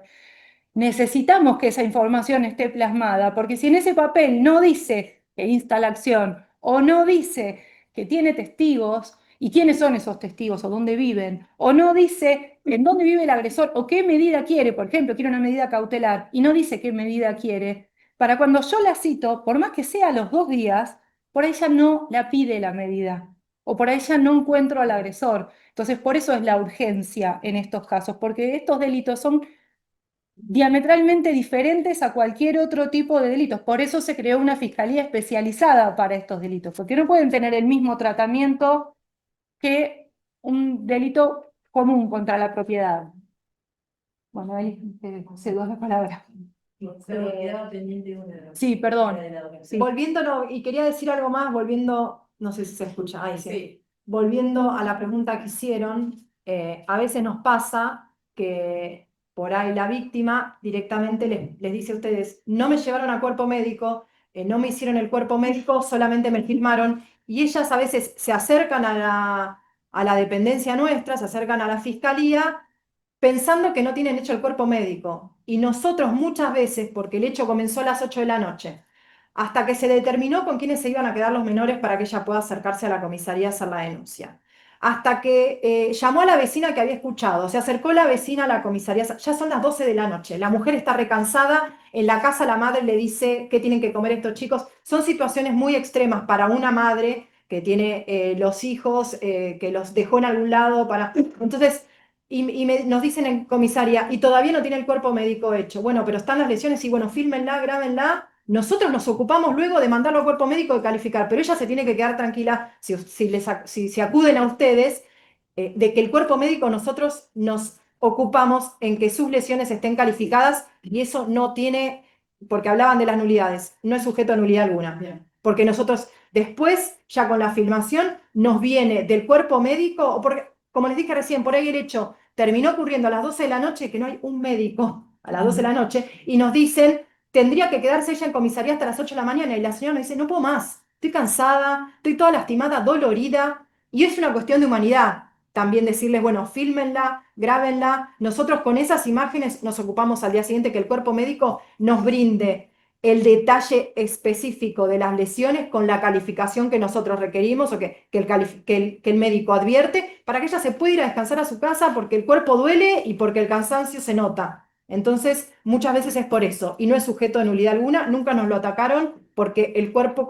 necesitamos que esa información esté plasmada, porque si en ese papel no dice que insta la acción o no dice que tiene testigos y quiénes son esos testigos o dónde viven, o no dice en dónde vive el agresor o qué medida quiere, por ejemplo, quiere una medida cautelar y no dice qué medida quiere, para cuando yo la cito, por más que sea a los 2 días, por ahí ya no la pide la medida o por ahí ya no encuentro al agresor. Entonces, por eso es la urgencia en estos casos, porque estos delitos son diametralmente diferentes a cualquier otro tipo de delitos. Por eso se creó una fiscalía especializada para estos delitos, porque no pueden tener el mismo tratamiento que un delito común contra la propiedad. Bueno, ahí cedo la palabra. Quedaba pendiente una. Sí, perdón. Sí. Volviéndolo, y quería decir algo más, volviendo, no sé si se escucha, ahí sí. Sí. Volviendo a la pregunta que hicieron, a veces nos pasa que por ahí la víctima directamente les dice a ustedes, no me llevaron a cuerpo médico, no me hicieron el cuerpo médico, solamente me filmaron, y ellas a veces se acercan a la dependencia nuestra, se acercan a la fiscalía, pensando que no tienen hecho el cuerpo médico. Y nosotros muchas veces, porque el hecho comenzó a las 8 de la noche, hasta que se determinó con quiénes se iban a quedar los menores para que ella pueda acercarse a la comisaría a hacer la denuncia. Hasta que llamó a la vecina que había escuchado, se acercó la vecina a la comisaría, ya son las 12 de la noche, la mujer está recansada, en la casa la madre le dice qué tienen que comer estos chicos. Son situaciones muy extremas para una madre que tiene los hijos, que los dejó en algún lado para... Entonces, nos dicen en comisaría, y todavía no tiene el cuerpo médico hecho. Bueno, pero están las lesiones y bueno, fílmenla, grábenla. Nosotros nos ocupamos luego de mandarlo al cuerpo médico de calificar, pero ella se tiene que quedar tranquila si acuden a ustedes, de que el cuerpo médico nosotros nos ocupamos en que sus lesiones estén calificadas y eso no tiene, porque hablaban de las nulidades, no es sujeto a nulidad alguna. Bien. Porque nosotros después, ya con la filmación, nos viene del cuerpo médico, o porque, como les dije recién, por ahí el hecho terminó ocurriendo a las 12 de la noche, que no hay un médico a las 12 de la noche, y nos dicen, tendría que quedarse ella en comisaría hasta las 8 de la mañana, y la señora nos dice, no puedo más, estoy cansada, estoy toda lastimada, dolorida, y es una cuestión de humanidad. También decirles, bueno, fílmenla, grábenla. Nosotros con esas imágenes nos ocupamos al día siguiente que el cuerpo médico nos brinde el detalle específico de las lesiones con la calificación que nosotros requerimos o que el médico advierte para que ella se pueda ir a descansar a su casa porque el cuerpo duele y porque el cansancio se nota. Entonces, muchas veces es por eso y no es sujeto de nulidad alguna, nunca nos lo atacaron porque el cuerpo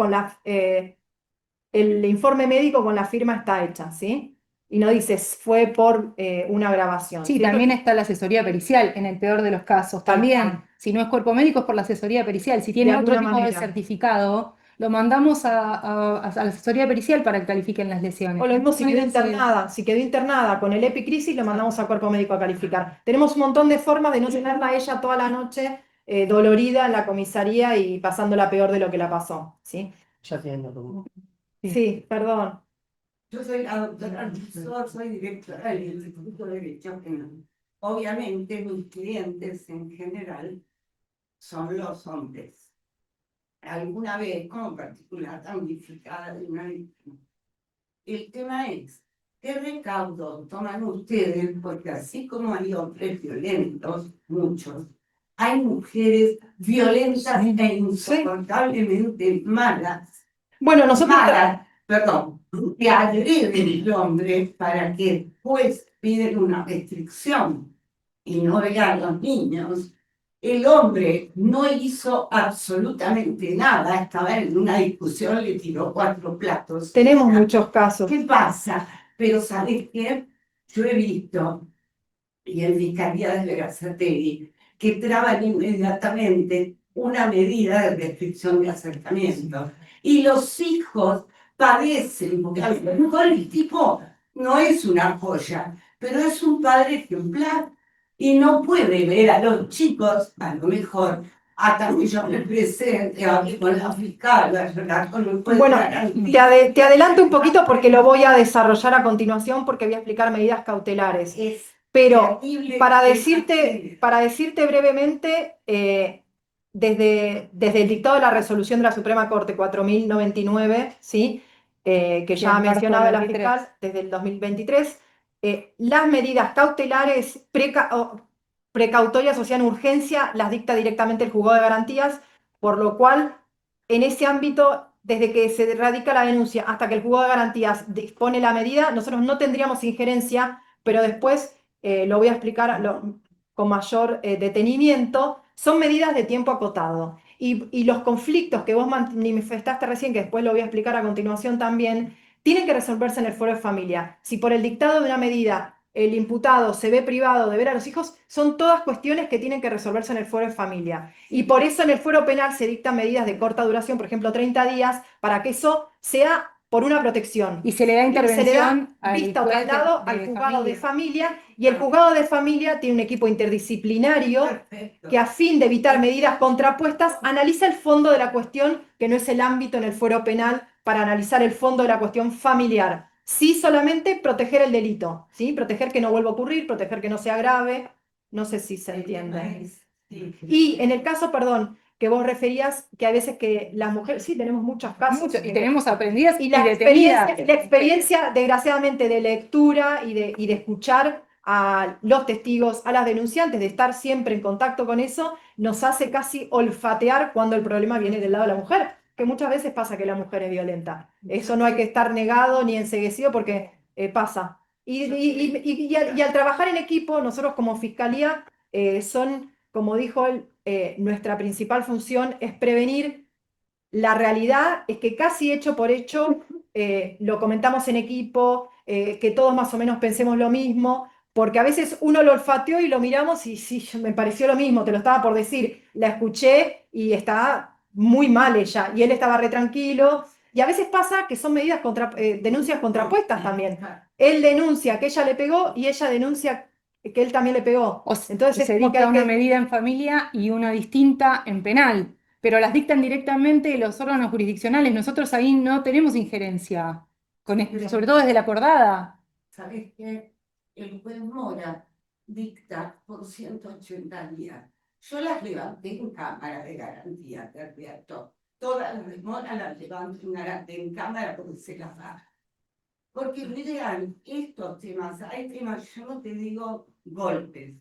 el informe médico con la firma está hecha, ¿sí? Y no dices, fue por una grabación. Sí, ¿Sí? Esto también está la asesoría pericial, en el peor de los casos. Tal También, cual. si no es cuerpo médico, es por la asesoría pericial. Si De tiene otro alguna tipo de manera. certificado, lo mandamos a la asesoría pericial para que califiquen las O lesiones. lo mismo si quedó Entonces, internada, si quedó internada con el epicrisis, lo mandamos a cuerpo médico a calificar. Tenemos un montón de formas de no tenerla a ella toda la noche dolorida en la comisaría y pasándola peor de lo que la pasó, ¿sí? Ya tienen todo. Sí, perdón. Yo soy la doctora Alvisor, soy directora del Instituto de Derecho Penal. Obviamente mis clientes en general son los hombres. Alguna vez como particular damnificada de una víctima. El tema es, ¿qué recaudo toman ustedes? Porque así como hay hombres violentos, muchos, hay mujeres violentas e insoportablemente malas. Bueno, nosotros Malas, perdón, que agreden al hombre para que después piden una restricción y no vean a los niños. El hombre no hizo absolutamente nada, estaba en una discusión, le tiró 4 platos. tenemos muchos casos. ¿Qué pasa? Pero ¿sabes qué? Yo he visto, y en Fiscalía de Verazategui, que traban inmediatamente una medida de restricción de acercamiento. Y los hijos padecen, porque a lo mejor el tipo no es una joya, pero es un padre ejemplar y no puede ver a los chicos, a lo mejor, hasta que yo me presente, hable con la fiscal, a llorar con el juez de Bueno, garantía. te adelanto un poquito porque lo voy a desarrollar a continuación porque voy a explicar medidas cautelares. Es Pero terrible para esa decirte, serie. para decirte brevemente, desde el dictado de la resolución de la Suprema Corte 4099, ¿sí? Que ya ha en marzo mencionado del la 23. fiscal desde el 2023, las medidas cautelares precautorias, o sea, en urgencia, las dicta directamente el juzgado de garantías, por lo cual, en ese ámbito, desde que se radica la denuncia hasta que el juzgado de garantías dispone la medida, nosotros no tendríamos injerencia, pero después lo voy a explicar con mayor detenimiento, son medidas de tiempo acotado. Y los conflictos que vos manifestaste recién, que después lo voy a explicar a continuación también, tienen que resolverse en el foro de familia. Si por el dictado de una medida el imputado se ve privado de ver a los hijos, son todas cuestiones que tienen que resolverse en el fuero de familia. Y por eso en el fuero penal se dictan medidas de corta duración, por ejemplo 30 días, para que eso sea por una protección. Y se le da Se le da intervención al vista o juez traslado de al juzgado de familia. familia, y el juzgado de familia tiene un equipo interdisciplinario Perfecto. que a fin de evitar medidas contrapuestas analiza el fondo de la cuestión, que no es el ámbito en el fuero penal para analizar el fondo de la cuestión familiar. Sí solamente proteger el delito, ¿sí? Proteger que no vuelva a ocurrir, proteger que no sea grave. No sé si se entiende. Sí. Y en el caso, perdón, que vos referías, que a veces que las mujeres, sí, tenemos muchos casos. Mucho, y tenemos aprendidas Y y la detenidas. experiencia, desgraciadamente, de lectura y de escuchar a los testigos, a las denunciantes, de estar siempre en contacto con eso, nos hace casi olfatear cuando el problema viene del lado de la mujer, que muchas veces pasa que la mujer es violenta. Eso no hay que estar negado ni enceguecido porque pasa. Y al trabajar en equipo, nosotros como fiscalía, como dijo él, nuestra principal función es prevenir. La realidad es que casi hecho por hecho, lo comentamos en equipo, que todos más o menos pensemos lo mismo, porque a veces uno lo olfateó y lo miramos y sí, me pareció lo mismo, te lo estaba por decir, la escuché y está muy mal ella, y él estaba re tranquilo, y a veces pasa que son denuncias contrapuestas también. Él denuncia que ella le pegó y ella denuncia que él también le pegó. Entonces es Se como que dicta hay una que... medida en familia y una distinta en penal, pero las dictan directamente los órganos jurisdiccionales. Nosotros ahí no tenemos injerencia, sobre todo desde la acordada. ¿Sabes qué? El juez Mora dicta por 180 días. Yo las levanté en cámara de garantía, te advierto. toda la demora la llevan en cámara porque se la baja. Porque miren, estos temas, hay temas, yo no te digo golpes,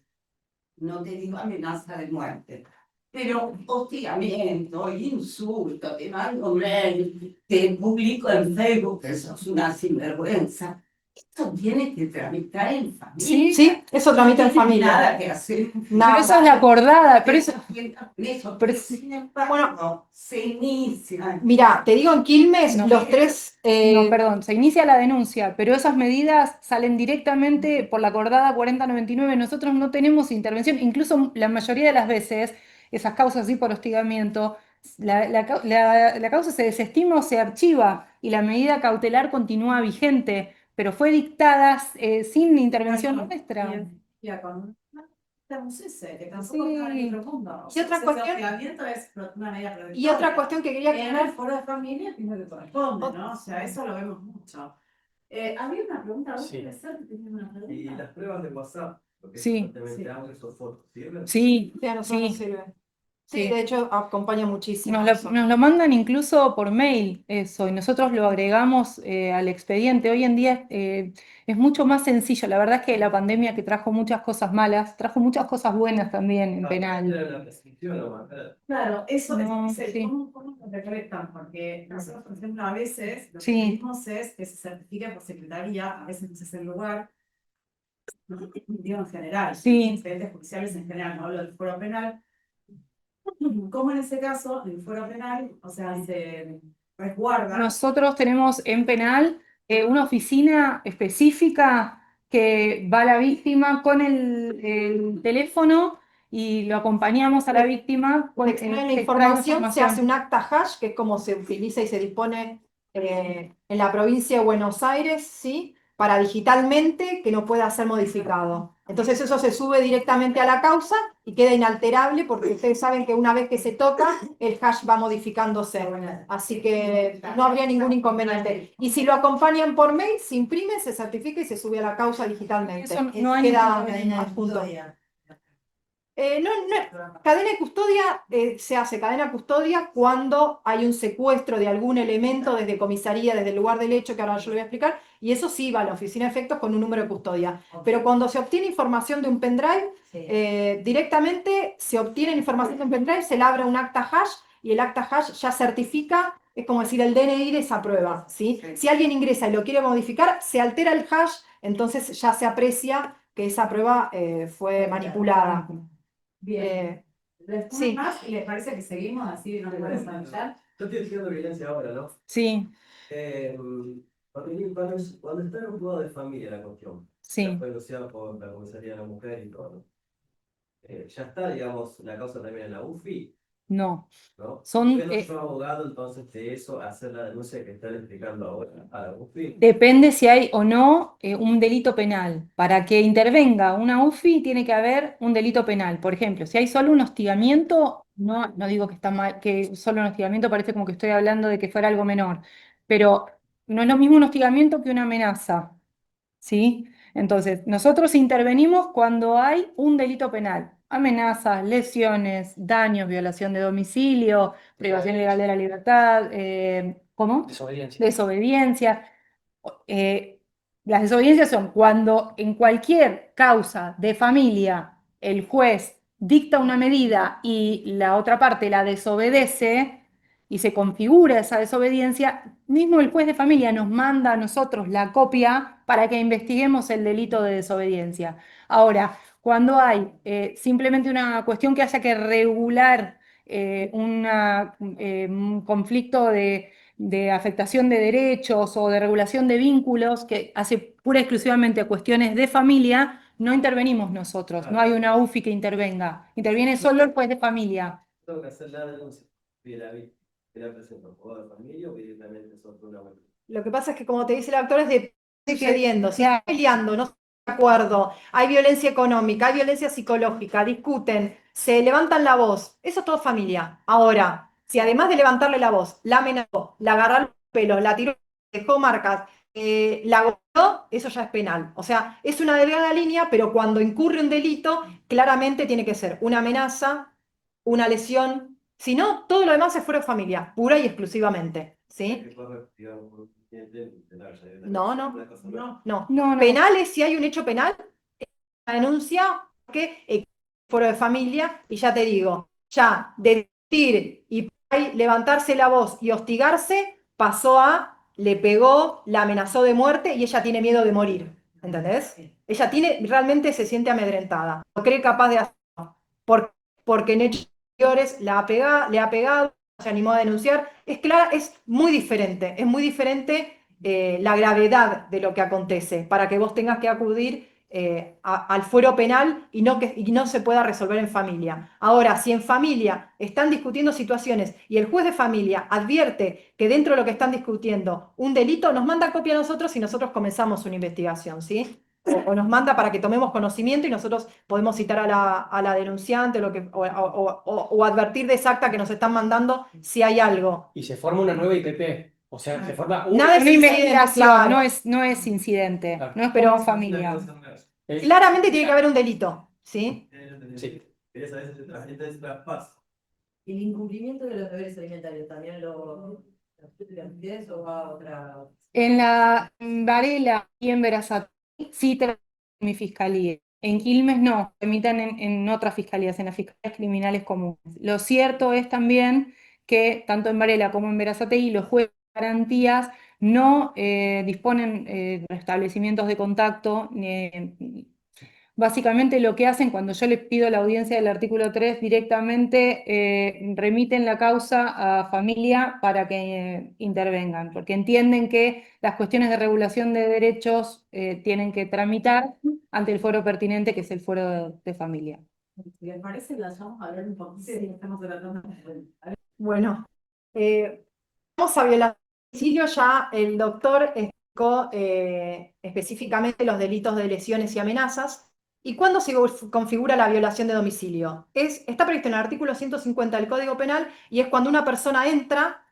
no te digo amenaza de muerte, pero hostigamiento, insulto, te mando mail, te publico en Facebook que sos una sinvergüenza. Esto tiene que tramitar en familia. Sí, eso tramita en No tiene familia. nada que hacer. Pero eso es la acordada, pero eso, Pero sin embargo, se inicia. Mira, te digo en Quilmes, No. los tres. no, perdón, se inicia la denuncia, pero esas medidas salen directamente por la acordada 4099. Nosotros no tenemos intervención, incluso la mayoría de las veces, esas causas así por hostigamiento, la causa se desestima o se archiva y la medida cautelar continúa vigente, pero fue dictada sin intervención nuestra. Que tampoco es nada Sí. del otro mundo. Y otra Ese cuestión- hostigamiento es una medida preventaria. Y otra cuestión que quería En el aclarar. foro de familia, que es lo que corresponde, ¿no? O sea, eso lo vemos mucho. Había una pregunta, ¿vos Sí. puede ser que tenías una pregunta? Y las pruebas de WhatsApp, lo que es Sí. constantemente Sí. audios o fotos, ¿sirven? Sí, Sí, a nosotros nos sí. sirve. Sí, Sí. de hecho, acompaña muchísimo. Nos lo mandan incluso por mail eso, y nosotros lo agregamos al expediente. Hoy en día es mucho más sencillo. La verdad es que la pandemia que trajo muchas cosas malas, trajo muchas cosas buenas también en penal. Era una prescripción o marcar. Claro, eso No, es el sí. cómo lo recolectan, porque nosotros, por ejemplo, a veces lo que Sí. pedimos es que se certifique por secretaría, a veces no es el lugar, digo en general, Sí. expedientes judiciales en general, no hablo del foro penal. Como en ese caso, el fuero penal, o sea, se resguarda. Nosotros tenemos en penal una oficina específica que va a la víctima con el teléfono y lo acompañamos a la víctima con Se extrae la se información, se hace un acta hash, que es como se utiliza y se dispone en la provincia de Buenos Aires, ¿sí? Para digitalmente que no pueda ser modificado. Entonces eso se sube directamente a la causa y queda inalterable porque ustedes saben que una vez que se toca, el hash va modificándose. Así que no habría ningún inconveniente. Y si lo acompañan por mail, se imprime, se certifica y se sube a la causa digitalmente. Eso no hay Queda ningún adjunto. Cadena de custodia se hace cadena de custodia cuando hay un secuestro de algún elemento desde comisaría, desde el lugar del hecho, que ahora yo lo voy a explicar, y eso sí va a la oficina de efectos con un número de custodia. Pero cuando se obtiene información de un pendrive, directamente se obtiene información de un pendrive, se le abre un acta hash y el acta hash ya certifica, es como decir el DNI de esa prueba, ¿sí? Si alguien ingresa y lo quiere modificar, se altera el hash, entonces ya se aprecia que esa prueba fue manipulada. Bien. ¿Les sí. más? ¿Y les parece que seguimos así? ¿No les parece desarrollar? Yo estoy diciendo violencia ahora, ¿no? Sí, Cuando está en un juzgado de familia la cuestión, sí. ya fue denunciado por la comisaría de la mujer y todo. Ya está, digamos, la causa también en la UFI, No. ¿no? Son, ¿Usted no fue abogado entonces de eso, hacer la denuncia que están explicando ahora a la UFI? Depende si hay o no un delito penal. Para que intervenga una UFI tiene que haber un delito penal. Por ejemplo, si hay solo un hostigamiento, no digo que está mal, que solo un hostigamiento parece como que estoy hablando de que fuera algo menor, pero no es lo mismo un hostigamiento que una amenaza, ¿sí? Entonces, nosotros intervenimos cuando hay un delito penal. Amenazas, lesiones, daños, violación de domicilio, privación ilegal de la libertad, ¿cómo? Desobediencia. Desobediencia. Las desobediencias son cuando en cualquier causa de familia el juez dicta una medida y la otra parte la desobedece y se configura esa desobediencia, mismo el juez de familia nos manda a nosotros la copia para que investiguemos el delito de desobediencia. Ahora, cuando hay simplemente una cuestión que haya que regular un conflicto de afectación de derechos o de regulación de vínculos que hace pura y exclusivamente a cuestiones de familia, no intervenimos nosotros, no hay una UFI que intervenga, interviene solo el juez de familia. Tengo que hacer la denuncia. ¿Y la presento un juzgado de familia o directamente sobre una web? Lo que pasa es que, como te dice el actor, es de sucediendo. Si están peleando, no están de acuerdo, hay violencia económica, hay violencia psicológica, discuten, se levantan la voz. Eso es todo familia. Ahora, si además de levantarle la voz, la amenazó, la agarró los pelos, la tiró, dejó marcas, la golpeó, eso ya es penal. O sea, es una delgada línea, pero cuando incurre un delito, claramente tiene que ser una amenaza, una lesión, Si no, todo lo demás es fuero de familia, pura y exclusivamente, ¿sí? Que corre, digamos, por un cliente penal, ya hay una No, cosa- no, una cosa no, no. No, no. Penales, si hay un hecho penal, la denuncia que fuero de familia, y ya te digo, ya de discutir y por ahí levantarse la voz y hostigarse, pasó a, le pegó, la amenazó de muerte y ella tiene miedo de morir, ¿entendés? Ella realmente se siente amedrentada, no cree capaz de hacerlo, porque en hechos anteriores le ha pegado, se animó a denunciar, es clara, es muy diferente la gravedad de lo que acontece, para que vos tengas que acudir al fuero penal y no se pueda resolver en familia. Ahora, si en familia están discutiendo situaciones y el juez de familia advierte que dentro de lo que están discutiendo un delito, nos manda copia a nosotros y nosotros comenzamos una investigación, ¿sí? O nos manda para que tomemos conocimiento y nosotros podemos citar a la denunciante o advertir de esa acta que nos están mandando si hay algo. Y se forma una nueva IPP. O sea, se forma Nada es Una incidente, investigación, claro. no es incidente, Claro. no es Pero- como familia. Claramente tiene que haber un delito, ¿sí? Sí. Quería saber si entonces la paz. ¿Y el incumplimiento de los deberes alimentarios también lo pides o va a otra? En Varela y en Berazategui sí tramitan en mi fiscalía. En Quilmes no, tramitan en otras fiscalías, en las fiscalías criminales comunes. Lo cierto es también que tanto en Varela como en Berazategui los jueces de garantías no disponen de establecimientos de contacto. Básicamente lo que hacen cuando yo les pido la audiencia del artículo 3 directamente remiten la causa a familia para que intervengan, porque entienden que las cuestiones de regulación de derechos tienen que tramitar ante el fuero pertinente, que es el fuero de familia. Si les parece, las vamos a hablar un poquito y estamos tratando de... Bueno, vamos a violación de domicilio. Ya el doctor explicó específicamente los delitos de lesiones y amenazas. ¿Y cuándo se configura la violación de domicilio? Está previsto en el artículo 150 del Código Penal y es cuando una persona entra,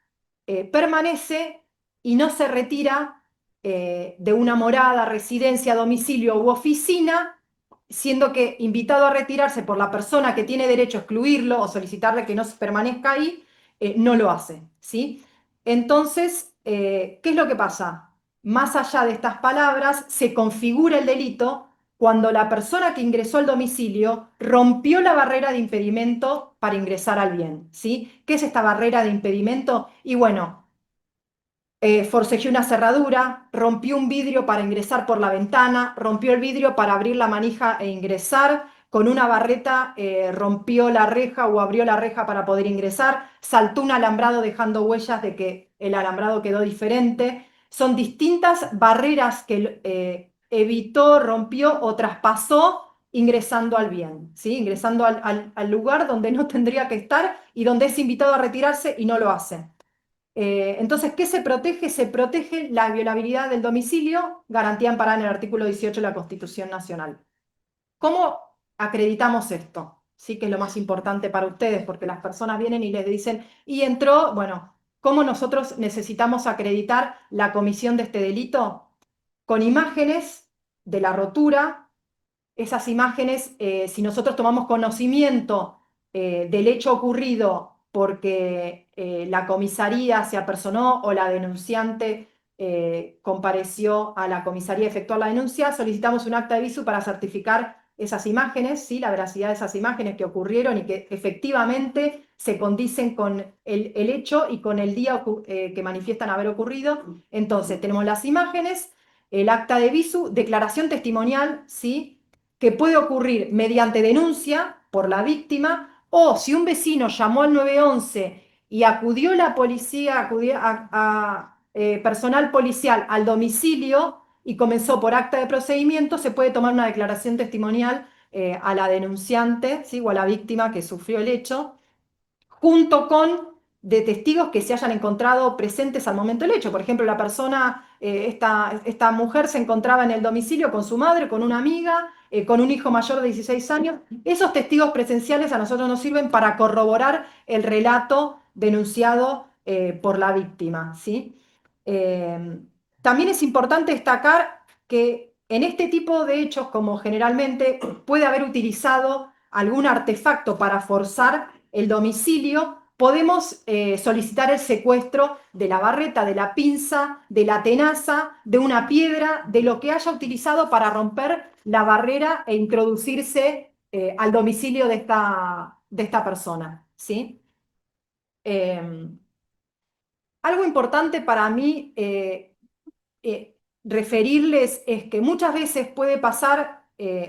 permanece y no se retira de una morada, residencia, domicilio u oficina, siendo que invitado a retirarse por la persona que tiene derecho a excluirlo o solicitarle que no permanezca ahí, no lo hace, ¿sí? Entonces, ¿qué es lo que pasa? Más allá de estas palabras, se configura el delito cuando la persona que ingresó al domicilio rompió la barrera de impedimento para ingresar al bien, ¿sí? ¿Qué es esta barrera de impedimento? Y bueno, forcejeó una cerradura, rompió un vidrio para ingresar por la ventana, rompió el vidrio para abrir la manija e ingresar, con una barreta rompió la reja o abrió la reja para poder ingresar, saltó un alambrado dejando huellas de que el alambrado quedó diferente. Son distintas barreras que evitó, rompió o traspasó ingresando al bien, ¿sí? Ingresando al lugar donde no tendría que estar y donde es invitado a retirarse y no lo hace. Entonces, ¿qué se protege? Se protege la violabilidad del domicilio, garantía amparada en el artículo 18 de la Constitución Nacional. ¿Cómo acreditamos esto? Sí, que es lo más importante para ustedes, porque las personas vienen y les dicen, y entró, bueno, ¿cómo nosotros necesitamos acreditar la comisión de este delito? Con imágenes de la rotura. Esas imágenes, si nosotros tomamos conocimiento del hecho ocurrido porque la comisaría se apersonó o la denunciante compareció a la comisaría a efectuar la denuncia, solicitamos un acta de visu para certificar esas imágenes, ¿sí? La veracidad de esas imágenes que ocurrieron y que efectivamente se condicen con el hecho y con el día que manifiestan haber ocurrido. Entonces, tenemos las imágenes, el acta de visu, declaración testimonial, ¿sí? Que puede ocurrir mediante denuncia por la víctima o si un vecino llamó al 911 y acudió la policía, acudió a personal policial al domicilio y comenzó por acta de procedimiento, se puede tomar una declaración testimonial a la denunciante, ¿sí? O a la víctima que sufrió el hecho, junto con de testigos que se hayan encontrado presentes al momento del hecho. Por ejemplo, la persona, esta mujer se encontraba en el domicilio con su madre, con una amiga, con un hijo mayor de 16 años. Esos testigos presenciales a nosotros nos sirven para corroborar el relato denunciado por la víctima, ¿sí? También es importante destacar que en este tipo de hechos, como generalmente puede haber utilizado algún artefacto para forzar el domicilio, podemos solicitar el secuestro de la barreta, de la pinza, de la tenaza, de una piedra, de lo que haya utilizado para romper la barrera e introducirse al domicilio de esta persona, ¿sí? Algo importante para mí referirles es que muchas veces puede pasar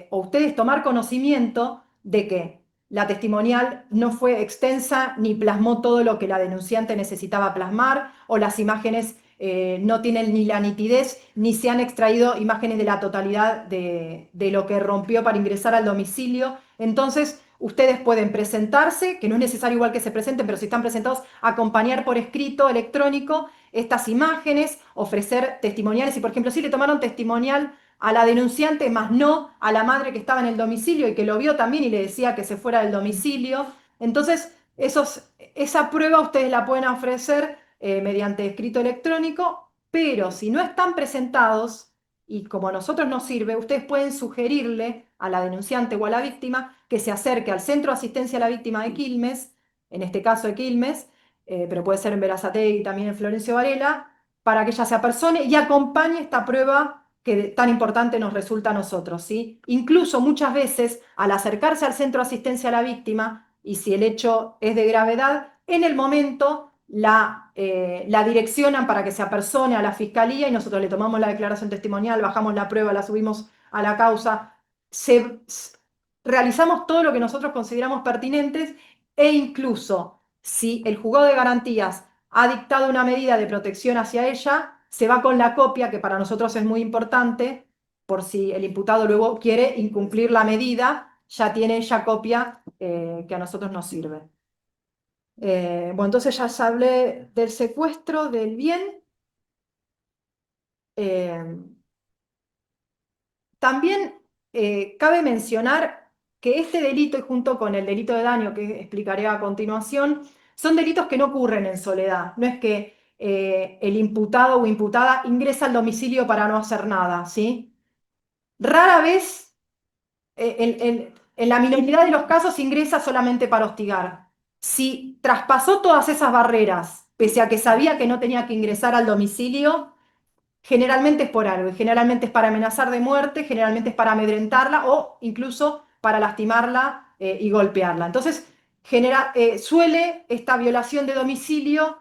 o ustedes tomar conocimiento de que la testimonial no fue extensa ni plasmó todo lo que la denunciante necesitaba plasmar, o las imágenes no tienen ni la nitidez, ni se han extraído imágenes de la totalidad de lo que rompió para ingresar al domicilio. Entonces, ustedes pueden presentarse, que no es necesario igual que se presenten, pero si están presentados, acompañar por escrito electrónico estas imágenes, ofrecer testimoniales. Y, por ejemplo, si le tomaron testimonial a la denunciante, más no a la madre que estaba en el domicilio y que lo vio también y le decía que se fuera del domicilio. Entonces, esa prueba ustedes la pueden ofrecer mediante escrito electrónico, pero si no están presentados, y como a nosotros nos sirve, ustedes pueden sugerirle a la denunciante o a la víctima que se acerque al Centro de Asistencia a la Víctima de Quilmes, en este caso de Quilmes, pero puede ser en Berazategui y también en Florencio Varela, para que ella se apersone y acompañe esta prueba que tan importante nos resulta a nosotros, ¿sí? Incluso muchas veces, al acercarse al Centro de Asistencia a la Víctima, y si el hecho es de gravedad, en el momento la direccionan para que se apersone a la fiscalía y nosotros le tomamos la declaración testimonial, bajamos la prueba, la subimos a la causa, realizamos todo lo que nosotros consideramos pertinentes e incluso si el juzgado de garantías ha dictado una medida de protección hacia ella, se va con la copia, que para nosotros es muy importante, por si el imputado luego quiere incumplir la medida, ya tiene ella copia que a nosotros nos sirve. Bueno, entonces ya hablé del secuestro del bien. También cabe mencionar que este delito, y junto con el delito de daño que explicaré a continuación, son delitos que no ocurren en soledad. No es que el imputado o imputada ingresa al domicilio para no hacer nada, ¿sí? Rara vez, en la minoría de los casos, ingresa solamente para hostigar. Si traspasó todas esas barreras, pese a que sabía que no tenía que ingresar al domicilio, generalmente es por algo, y generalmente es para amenazar de muerte, generalmente es para amedrentarla o incluso para lastimarla y golpearla. Entonces, suele esta violación de domicilio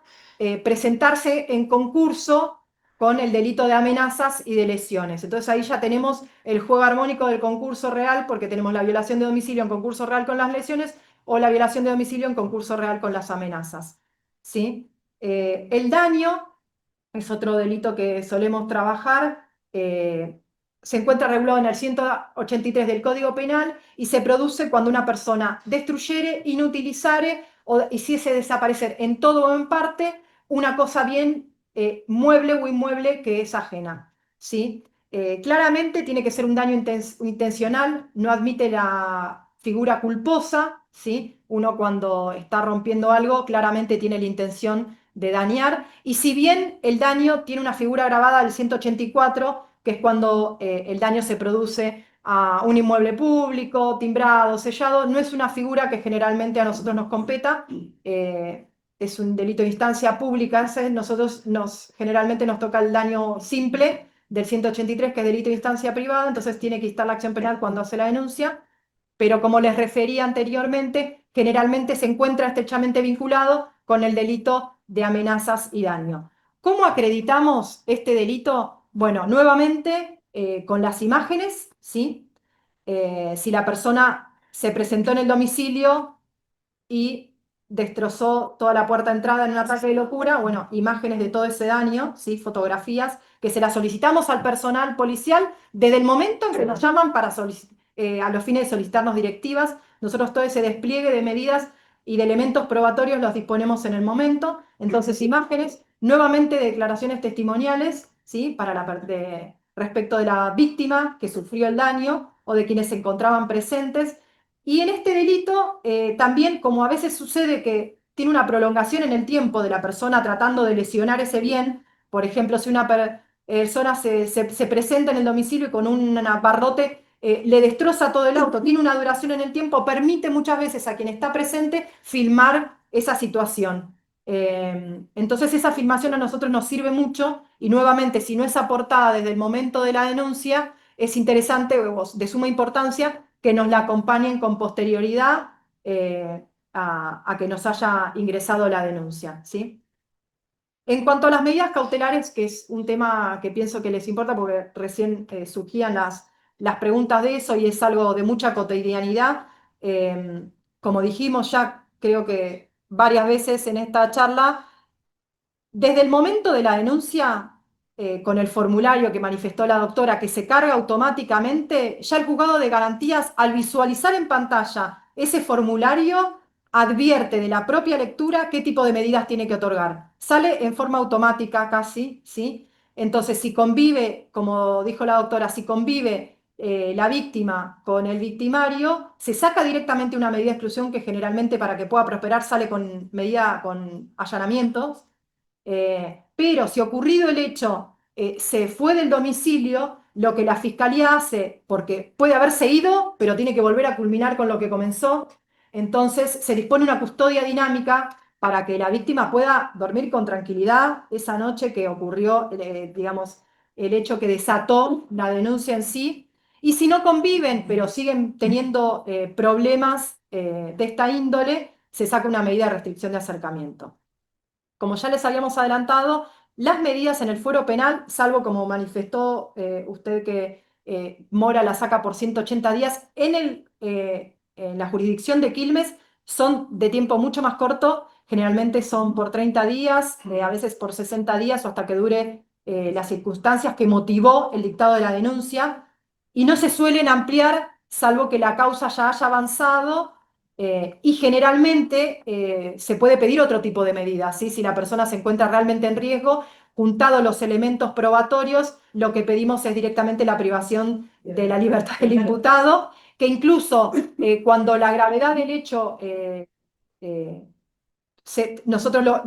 presentarse en concurso con el delito de amenazas y de lesiones. Entonces ahí ya tenemos el juego armónico del concurso real, porque tenemos la violación de domicilio en concurso real con las lesiones o la violación de domicilio en concurso real con las amenazas, ¿sí? El daño es otro delito que solemos trabajar, se encuentra regulado en el 183 del Código Penal y se produce cuando una persona destruyere, inutilizare o hiciese desaparecer en todo o en parte una cosa bien mueble o inmueble que es ajena, ¿sí? Claramente tiene que ser un daño intencional, no admite la figura culposa, ¿sí? Uno cuando está rompiendo algo claramente tiene la intención de dañar, y si bien el daño tiene una figura grabada del 184, que es cuando el daño se produce a un inmueble público, timbrado, sellado, no es una figura que generalmente a nosotros nos competa, es un delito de instancia pública, nosotros generalmente nos toca el daño simple del 183, que es delito de instancia privada, entonces tiene que instar la acción penal cuando hace la denuncia, pero como les refería anteriormente, generalmente se encuentra estrechamente vinculado con el delito de amenazas y daño. ¿Cómo acreditamos este delito? Bueno, nuevamente con las imágenes, ¿sí? Si la persona se presentó en el domicilio y destrozó toda la puerta de entrada en un ataque de locura, bueno, imágenes de todo ese daño, ¿sí? Fotografías que se las solicitamos al personal policial desde el momento en que nos llaman para a los fines de solicitarnos directivas. Nosotros todo ese despliegue de medidas y de elementos probatorios los disponemos en el momento. Entonces, imágenes, nuevamente declaraciones testimoniales, ¿sí? Respecto de la víctima que sufrió el daño o de quienes se encontraban presentes. Y en este delito, también, como a veces sucede que tiene una prolongación en el tiempo de la persona tratando de lesionar ese bien, por ejemplo, si una persona se presenta en el domicilio y con un abarrote le destroza todo el auto, tiene una duración en el tiempo, permite muchas veces a quien está presente filmar esa situación. Entonces esa filmación a nosotros nos sirve mucho y nuevamente, si no es aportada desde el momento de la denuncia, es interesante o de suma importancia que nos la acompañen con posterioridad a que nos haya ingresado la denuncia, ¿sí? En cuanto a las medidas cautelares, que es un tema que pienso que les importa porque recién surgían las preguntas de eso y es algo de mucha cotidianidad, como dijimos ya creo que varias veces en esta charla, desde el momento de la denuncia, con el formulario que manifestó la doctora, que se carga automáticamente, ya el juzgado de garantías, al visualizar en pantalla ese formulario, advierte de la propia lectura qué tipo de medidas tiene que otorgar. Sale en forma automática casi, ¿sí? Entonces, si convive, como dijo la doctora, si convive la víctima con el victimario, se saca directamente una medida de exclusión que generalmente para que pueda prosperar sale con medida con allanamientos. Pero si ocurrido el hecho se fue del domicilio, lo que la fiscalía hace, porque puede haberse ido, pero tiene que volver a culminar con lo que comenzó, entonces se dispone una custodia dinámica para que la víctima pueda dormir con tranquilidad esa noche que ocurrió, digamos, el hecho que desató la denuncia en sí. Y si no conviven, pero siguen teniendo problemas de esta índole, se saca una medida de restricción de acercamiento. Como ya les habíamos adelantado, las medidas en el fuero penal, salvo como manifestó usted que Mora la saca por 180 días, en la jurisdicción de Quilmes son de tiempo mucho más corto, generalmente son por 30 días, a veces por 60 días o hasta que dure las circunstancias que motivó el dictado de la denuncia, y no se suelen ampliar salvo que la causa ya haya avanzado y generalmente se puede pedir otro tipo de medidas, ¿sí? Si la persona se encuentra realmente en riesgo, juntados los elementos probatorios, lo que pedimos es directamente la privación de la libertad del imputado, que incluso cuando la gravedad del hecho, eh, nosotros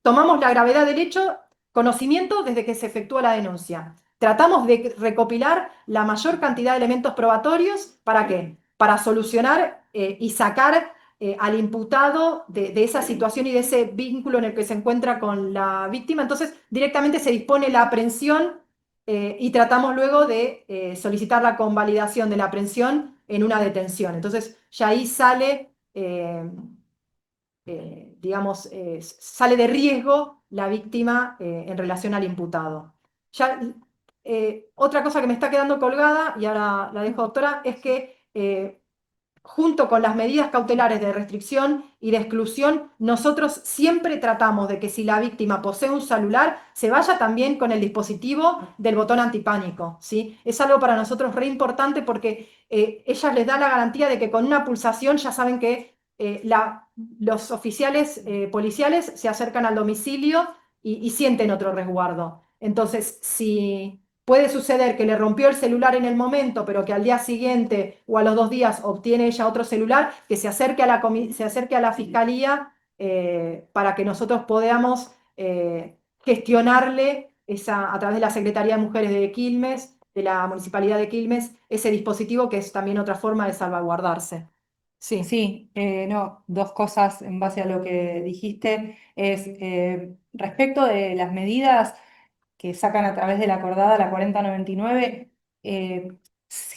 tomamos la gravedad del hecho, conocimiento desde que se efectúa la denuncia. Tratamos de recopilar la mayor cantidad de elementos probatorios, ¿para qué? Para solucionar y sacar al imputado de esa situación y de ese vínculo en el que se encuentra con la víctima. Entonces, directamente se dispone la aprehensión y tratamos luego de solicitar la convalidación de la aprehensión en una detención. Entonces, ya ahí sale, digamos, sale de riesgo la víctima en relación al imputado. Ya, otra cosa que me está quedando colgada, y ahora la dejo doctora, es que junto con las medidas cautelares de restricción y de exclusión, nosotros siempre tratamos de que si la víctima posee un celular, se vaya también con el dispositivo del botón antipánico, ¿sí? Es algo para nosotros re importante porque ellas les da la garantía de que con una pulsación ya saben que los oficiales policiales se acercan al domicilio y sienten otro resguardo. Entonces, si puede suceder que le rompió el celular en el momento, pero que al día siguiente o a los 2 días obtiene ella otro celular, que se acerque a la fiscalía para que nosotros podamos gestionarle a través de la Secretaría de Mujeres de Quilmes, de la Municipalidad de Quilmes, ese dispositivo que es también otra forma de salvaguardarse. Sí. Sí, no, dos cosas en base a lo que dijiste. Es respecto de las medidas que sacan a través de la acordada, la 4099,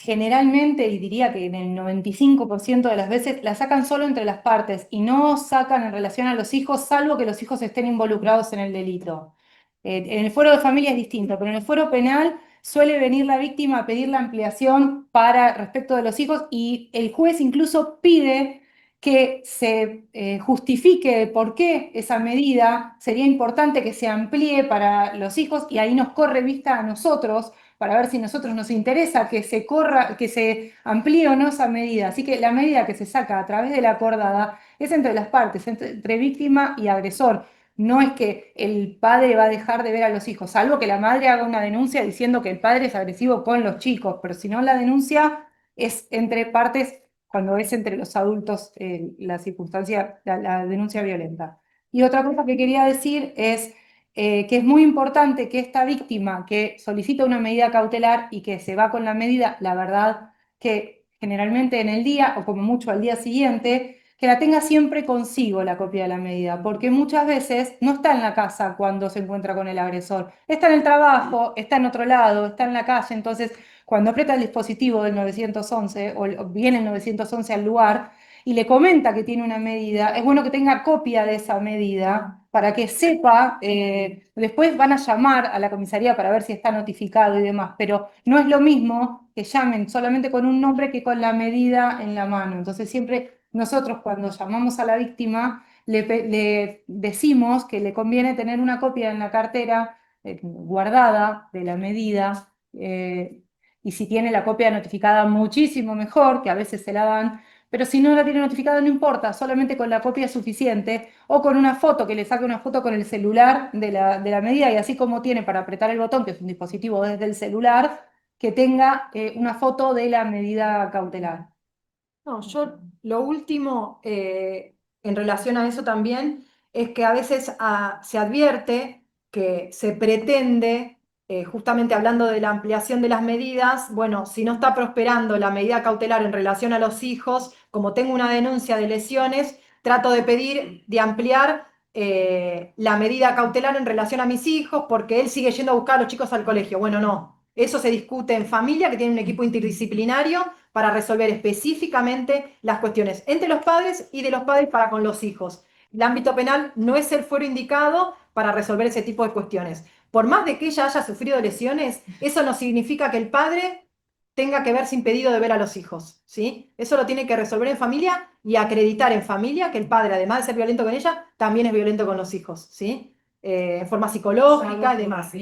generalmente, y diría que en el 95% de las veces, la sacan solo entre las partes y no sacan en relación a los hijos, salvo que los hijos estén involucrados en el delito. En el fuero de familia es distinto, pero en el fuero penal suele venir la víctima a pedir la ampliación para respecto de los hijos y el juez incluso pide que se justifique por qué esa medida sería importante que se amplíe para los hijos y ahí nos corre vista a nosotros para ver si a nosotros nos interesa que se corra, que se amplíe o no esa medida. Así que la medida que se saca a través de la acordada es entre las partes, entre víctima y agresor. No es que el padre va a dejar de ver a los hijos, salvo que la madre haga una denuncia diciendo que el padre es agresivo con los chicos, pero si no la denuncia es entre partes cuando es entre los adultos la circunstancia, la denuncia violenta. Y otra cosa que quería decir es que es muy importante que esta víctima que solicita una medida cautelar y que se va con la medida, la verdad que generalmente en el día o como mucho al día siguiente, que la tenga siempre consigo la copia de la medida, porque muchas veces no está en la casa cuando se encuentra con el agresor, está en el trabajo, está en otro lado, está en la calle, entonces cuando aprieta el dispositivo del 911 o viene el 911 al lugar y le comenta que tiene una medida, es bueno que tenga copia de esa medida para que sepa, después van a llamar a la comisaría para ver si está notificado y demás, pero no es lo mismo que llamen solamente con un nombre que con la medida en la mano. Entonces siempre nosotros cuando llamamos a la víctima le decimos que le conviene tener una copia en la cartera guardada de la medida, y si tiene la copia notificada muchísimo mejor, que a veces se la dan, pero si no la tiene notificada no importa, solamente con la copia es suficiente, o con una foto, que le saque una foto con el celular de la medida, y así como tiene para apretar el botón, que es un dispositivo desde el celular, que tenga una foto de la medida cautelar. No, yo lo último en relación a eso también es que a veces se advierte que se pretende, justamente hablando de la ampliación de las medidas, bueno, si no está prosperando la medida cautelar en relación a los hijos, como tengo una denuncia de lesiones, trato de pedir de ampliar la medida cautelar en relación a mis hijos porque él sigue yendo a buscar a los chicos al colegio. Bueno, no. Eso se discute en familia, que tiene un equipo interdisciplinario para resolver específicamente las cuestiones entre los padres y de los padres para con los hijos. El ámbito penal no es el fuero indicado para resolver ese tipo de cuestiones. Por más de que ella haya sufrido lesiones, eso no significa que el padre tenga que verse impedido de ver a los hijos, ¿sí? Eso lo tiene que resolver en familia y acreditar en familia que el padre, además de ser violento con ella, también es violento con los hijos, ¿sí? En forma psicológica y demás.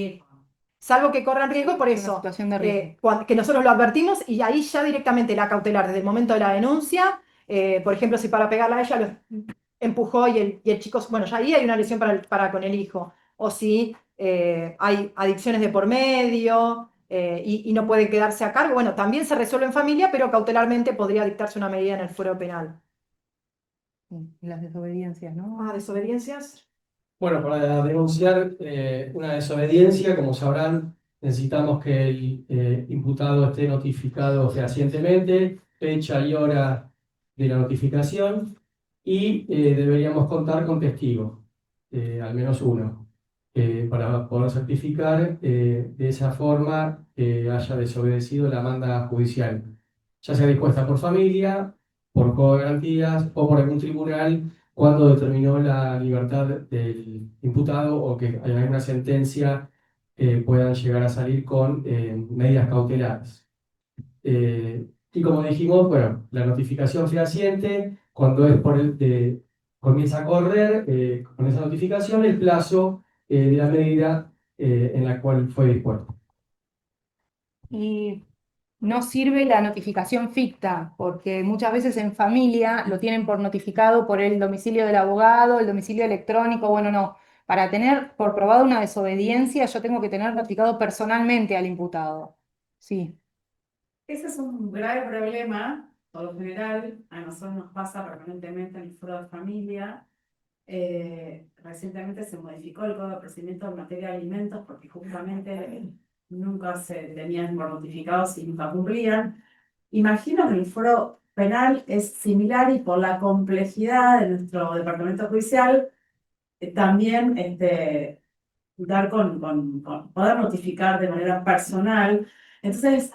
Salvo que corran riesgo, por Una eso, situación de riesgo. que nosotros lo advertimos y ahí ya directamente la cautelar, desde el momento de la denuncia, por ejemplo, si para pegarla a ella lo empujó y el chico, bueno, ya ahí hay una lesión para con el hijo, o si hay adicciones de por medio y no puede quedarse a cargo, bueno, también se resuelve en familia, pero cautelarmente podría dictarse una medida en el fuero penal. Las desobediencias, ¿no? Ah, desobediencias. Bueno, para denunciar una desobediencia, como sabrán, necesitamos que el imputado esté notificado fehacientemente, fecha y hora de la notificación, y deberíamos contar con testigos, al menos uno, para poder certificar de esa forma que haya desobedecido la manda judicial, ya sea dispuesta por familia, por juego de garantías o por algún tribunal cuando determinó la libertad del imputado o que hay una sentencia puedan llegar a salir con medidas cautelares. Y como dijimos, bueno, la notificación fehaciente, cuando es comienza a correr con esa notificación el plazo de la medida en la cual fue dispuesta. Y no sirve la notificación ficta, porque muchas veces en familia lo tienen por notificado por el domicilio del abogado, el domicilio electrónico, bueno, no. Para tener por probado una desobediencia, yo tengo que tener notificado personalmente al imputado. Sí. Ese es un grave problema, por lo general, a nosotros nos pasa permanentemente en el foro de familia. Recientemente se modificó el Código de Procedimiento en materia de alimentos porque justamente nunca se tenían por notificados y nunca cumplían. Imagino que el foro penal es similar y por la complejidad de nuestro departamento judicial, también dar poder notificar de manera personal. Entonces,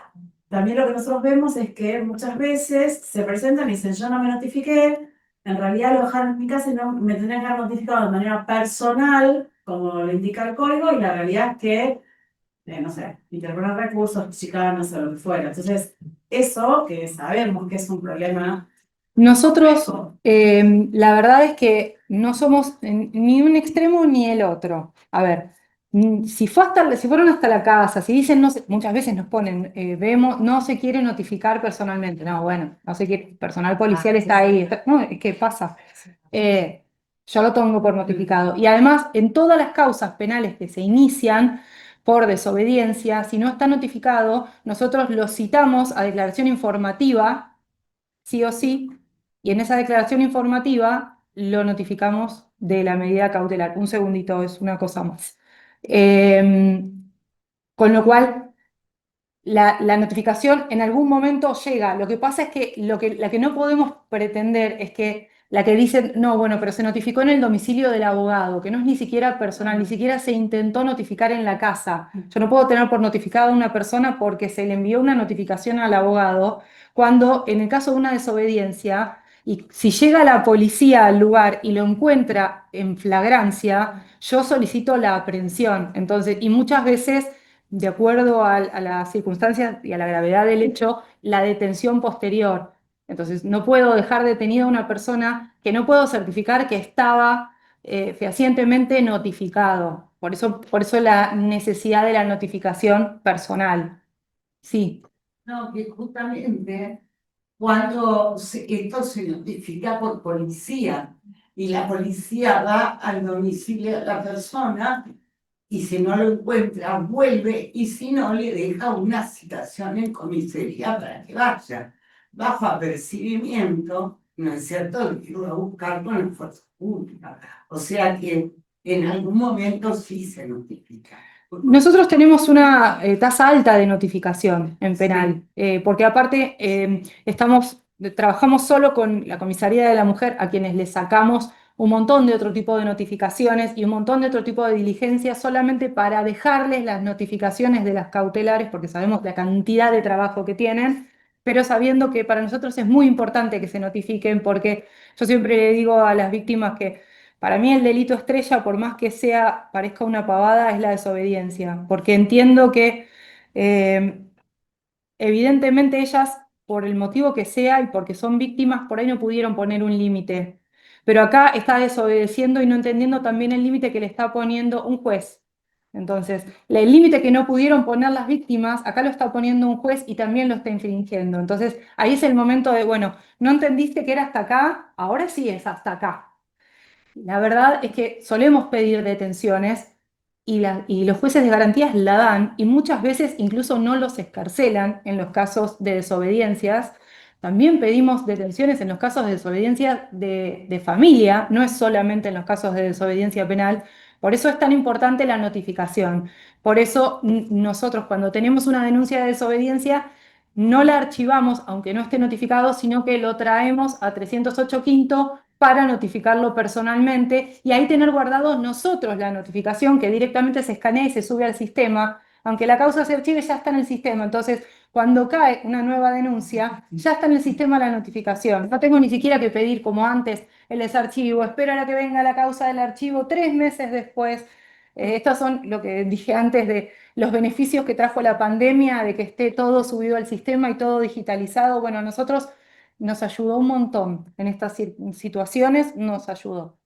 también lo que nosotros vemos es que muchas veces se presentan y dicen, yo no me notifiqué, en realidad lo dejaron en mi casa y no me tendrían que haber notificado de manera personal, como lo indica el código, y la realidad es que, no sé, interponer recursos, chicanos o lo que fuera. Entonces, eso que sabemos que es un problema. Nosotros, la verdad es que no somos ni un extremo ni el otro. A ver, si fueron hasta la casa, si dicen, no sé, muchas veces nos ponen, vemos, no se quiere notificar personalmente. No, bueno, no se quiere, personal policial está ahí. No, ¿qué pasa? Yo lo tengo por notificado. Y además, en todas las causas penales que se inician por desobediencia, si no está notificado, nosotros lo citamos a declaración informativa, sí o sí, y en esa declaración informativa lo notificamos de la medida cautelar. Un segundito, es una cosa más. Con lo cual, la notificación en algún momento llega. Lo que pasa es que lo que no podemos pretender es que la que dicen, no, bueno, pero se notificó en el domicilio del abogado, que no es ni siquiera personal, ni siquiera se intentó notificar en la casa. Yo no puedo tener por notificada a una persona porque se le envió una notificación al abogado, cuando en el caso de una desobediencia, y si llega la policía al lugar y lo encuentra en flagrancia, yo solicito la aprehensión. Entonces, y muchas veces, de acuerdo a las circunstancias y a la gravedad del hecho, la detención posterior. Entonces, no puedo dejar detenida a una persona que no puedo certificar que estaba fehacientemente notificado. Por eso la necesidad de la notificación personal. Sí. No, que justamente cuando esto se notifica por policía y la policía va al domicilio de la persona y si no lo encuentra vuelve y si no le deja una citación en comisaría para que vaya. Bajo apercibimiento, ¿no es cierto?, de que lo va a buscar con la fuerza pública. O sea que en algún momento sí se notifica. Nosotros tenemos una tasa alta de notificación en Sí. penal, porque aparte trabajamos solo con la Comisaría de la Mujer, a quienes les sacamos un montón de otro tipo de notificaciones y un montón de otro tipo de diligencias solamente para dejarles las notificaciones de las cautelares, porque sabemos la cantidad de trabajo que tienen, pero sabiendo que para nosotros es muy importante que se notifiquen, porque yo siempre le digo a las víctimas que para mí el delito estrella, por más que parezca una pavada, es la desobediencia, porque entiendo que eh, evidentemente ellas, por el motivo que sea y porque son víctimas, por ahí no pudieron poner un límite. Pero acá está desobedeciendo y no entendiendo también el límite que le está poniendo un juez. Entonces, el límite que no pudieron poner las víctimas, acá lo está poniendo un juez y también lo está infringiendo. Entonces, ahí es el momento de, bueno, no entendiste que era hasta acá, ahora sí es hasta acá. La verdad es que solemos pedir detenciones y los jueces de garantías la dan y muchas veces incluso no los excarcelan en los casos de desobediencias. También pedimos detenciones en los casos de desobediencia de familia, no es solamente en los casos de desobediencia penal. Por eso es tan importante la notificación. Por eso nosotros cuando tenemos una denuncia de desobediencia no la archivamos, aunque no esté notificado, sino que lo traemos a 308 quinto para notificarlo personalmente y ahí tener guardado nosotros la notificación que directamente se escanea y se sube al sistema. Aunque la causa se archive, ya está en el sistema. Entonces, cuando cae una nueva denuncia, ya está en el sistema la notificación. No tengo ni siquiera que pedir, como antes, el desarchivo. Espero a que venga la causa del archivo 3 meses después. Estos son lo que dije antes de los beneficios que trajo la pandemia, de que esté todo subido al sistema y todo digitalizado. Bueno, a nosotros nos ayudó un montón en estas situaciones, nos ayudó.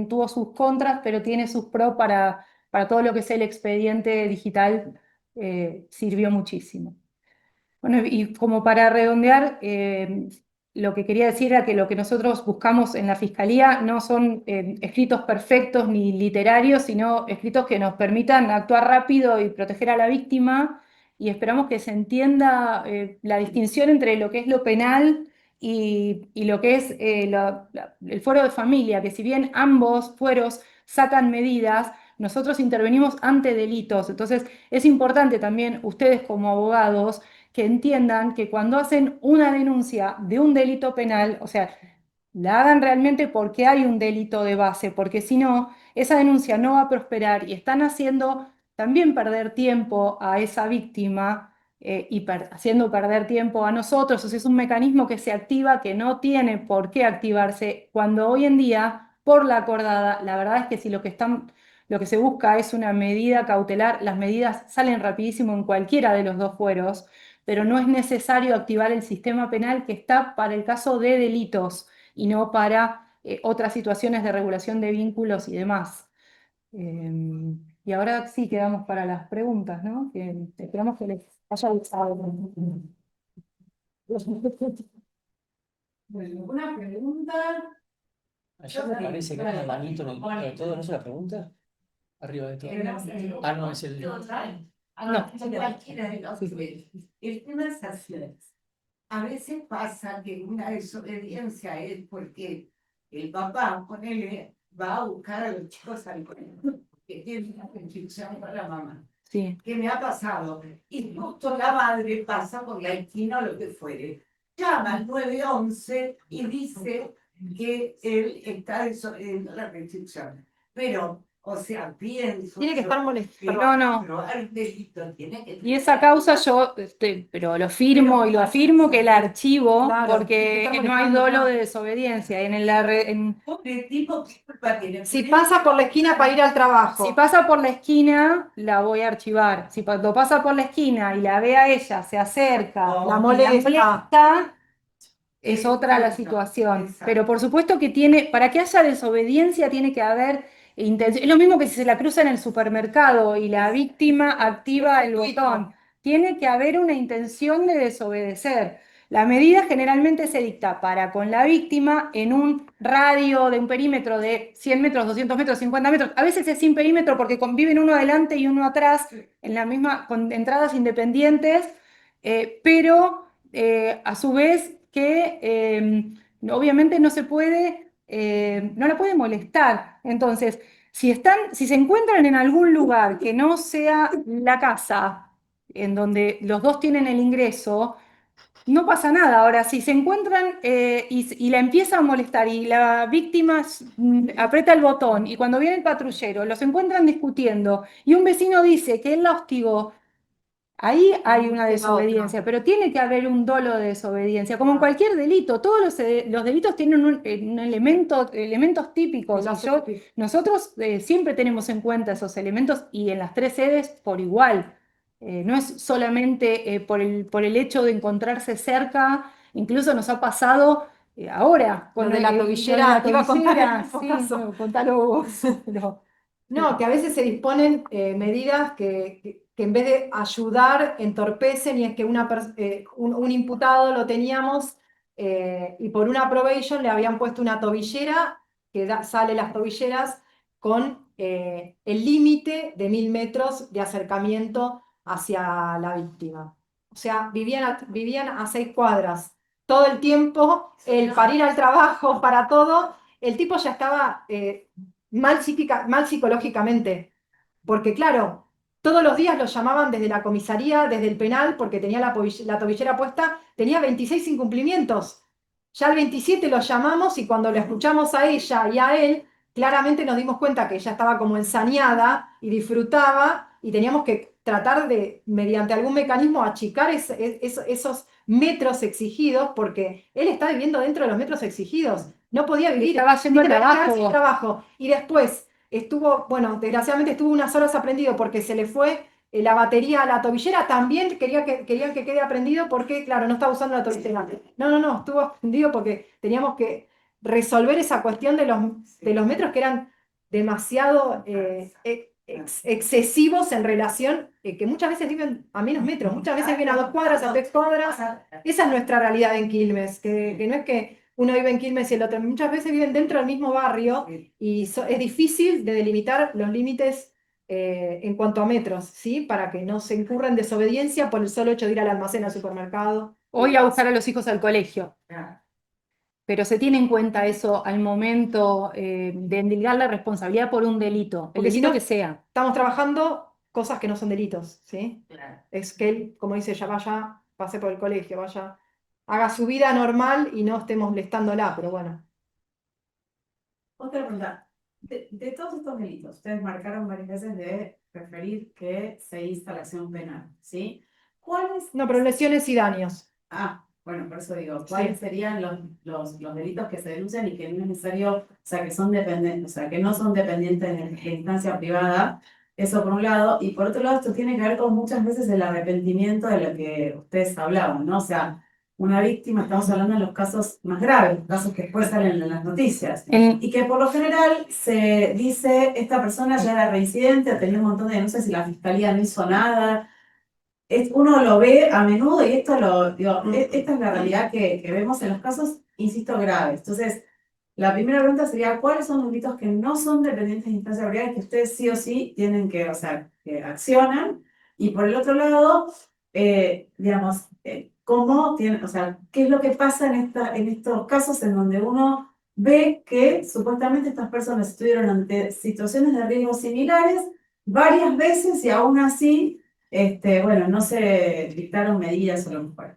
Tuvo sus contras, pero tiene sus pros para todo lo que es el expediente digital, sirvió muchísimo. Bueno, y como para redondear, lo que quería decir era que lo que nosotros buscamos en la Fiscalía no son escritos perfectos ni literarios, sino escritos que nos permitan actuar rápido y proteger a la víctima, y esperamos que se entienda la distinción entre lo que es lo penal y lo que es el fuero de familia, que si bien ambos fueros sacan medidas, nosotros intervenimos ante delitos. Entonces, es importante también ustedes como abogados que entiendan que cuando hacen una denuncia de un delito penal, o sea, la hagan realmente porque hay un delito de base, porque si no, esa denuncia no va a prosperar y están haciendo también perder tiempo a esa víctima y haciendo perder tiempo a nosotros. O sea, es un mecanismo que se activa, que no tiene por qué activarse, cuando hoy en día, por la acordada, la verdad es que si lo que se busca es una medida cautelar, las medidas salen rapidísimo en cualquiera de los dos fueros, pero no es necesario activar el sistema penal que está para el caso de delitos y no para otras situaciones de regulación de vínculos y demás. Y ahora sí quedamos para las preguntas, ¿no? Que esperamos que les haya gustado. Bueno, una pregunta. Allá me parece que hay una manito en el todo, ¿no es la pregunta? Arriba de todo. Ah, no, es el. No, cualquiera de los dos. El tema es así. A veces pasa que una desobediencia es porque el papá, ponele, va a buscar a los chicos al colegio, que tiene una restricción para la mamá. Sí. ¿Qué me ha pasado? Y justo la madre pasa por la esquina o lo que fuere. Llama al 911 y dice que él está desobedeciendo la restricción. Pero, o sea, pienso Tiene que estar yo molestado. que No, no. probar el delito tiene que Y esa causa yo, pero lo firmo y lo afirmo que la archivo Claro, porque tiene que estar no hay molestando, dolo claro. de desobediencia. en Pobre tipo, ¿qué culpa tiene? Si pasa por la esquina para ir al trabajo. Si pasa por la esquina, la voy a archivar. Si cuando pasa por la esquina y la ve a ella, se acerca, Oh, la y molesta. es otra la Exacto, situación. exacto. Pero por supuesto que para que haya desobediencia tiene que haber intención. Es lo mismo que si se la cruza en el supermercado y la víctima activa el botón. Tiene que haber una intención de desobedecer. La medida generalmente se dicta para con la víctima en un radio de un perímetro de 100 metros, 200 metros, 50 metros. A veces es sin perímetro porque conviven uno adelante y uno atrás en la misma, con entradas independientes, pero a su vez que obviamente no se puede, no la puede molestar. Entonces, si se encuentran en algún lugar que no sea la casa, en donde los dos tienen el ingreso, no pasa nada. Ahora, si se encuentran y la empieza a molestar y la víctima aprieta el botón y cuando viene el patrullero los encuentran discutiendo y un vecino dice que él la hostigó, ahí hay una desobediencia, pero tiene que haber un dolo de desobediencia, como en cualquier delito. Todos los delitos tienen elementos típicos. Nosotros siempre tenemos en cuenta esos elementos y en las tres sedes por igual. No es solamente por el hecho de encontrarse cerca, incluso nos ha pasado ahora Lo de con la tobillera, te iba a contar el mismo sí, caso. no, contalo vos. pero- No, que a veces se disponen medidas que en vez de ayudar, entorpecen y es que un imputado lo teníamos y por una probation le habían puesto una tobillera que sale las tobilleras con el límite de 1000 metros de acercamiento hacia la víctima. O sea, vivían a 6 cuadras. Todo el tiempo, para ir al trabajo, para todo, el tipo ya estaba mal psicológicamente, porque claro, todos los días lo llamaban desde la comisaría, desde el penal, porque tenía la tobillera puesta, tenía 26 incumplimientos. Ya al 27 lo llamamos y cuando lo escuchamos a ella y a él, claramente nos dimos cuenta que ella estaba como ensañada y disfrutaba y teníamos que tratar de, mediante algún mecanismo, achicar esos metros exigidos, porque él está viviendo dentro de los metros exigidos. No podía vivir. Estaba yendo al tenía que quedarse trabajo. sin trabajo. Y después estuvo, bueno, desgraciadamente estuvo unas horas aprendido porque se le fue la batería a la tobillera. También querían que quede aprendido porque, claro, no estaba usando la tobillera. No, estuvo aprendido porque teníamos que resolver esa cuestión de los metros que eran demasiado excesivos en relación, que muchas veces viven a menos metros, muchas veces viven a 2 cuadras, a 3 cuadras. Esa es nuestra realidad en Quilmes, que no es que uno vive en Quilmes y el otro, muchas veces viven dentro del mismo barrio y es difícil de delimitar los límites en cuanto a metros, ¿sí? Para que no se incurra en desobediencia por el solo hecho de ir al almacén, al supermercado. Hoy a buscar a los hijos al colegio. Pero se tiene en cuenta eso al momento de endilgar la responsabilidad por un delito, el Porque si delito no, que sea. estamos trabajando cosas que no son delitos, ¿sí? Claro. Es que él, como dice ella, vaya, pase por el colegio, vaya, haga su vida normal y no estemos molestándola, pero bueno. Otra pregunta. De todos estos delitos, ustedes marcaron varias veces de referir que se insta la acción penal, ¿sí? ¿Cuáles? No, pero lesiones y daños. Ah, bueno, por eso digo, ¿cuáles serían los delitos que se denuncian y que no es necesario, o sea, que son dependientes, o sea, que no son dependientes de instancia privada? Eso por un lado, y por otro lado, esto tiene que ver con muchas veces el arrepentimiento de lo que ustedes hablaban, ¿no? O sea, una víctima, estamos hablando de los casos más graves, los casos que después salen en las noticias, y que por lo general se dice, esta persona ya era reincidente, tenía un montón de denuncias y la fiscalía no hizo nada. Uno lo ve a menudo y esta es la realidad que vemos en los casos, insisto, graves. Entonces, la primera pregunta sería, ¿cuáles son los delitos que no son dependientes de instancia privada que ustedes sí o sí tienen que, o sea, que accionan? Y por el otro lado, digamos, ¿cómo tienen, o sea, qué es lo que pasa en estos casos en donde uno ve que supuestamente estas personas estuvieron ante situaciones de riesgo similares varias veces y aún así bueno, no se dictaron medidas o lo que fuera?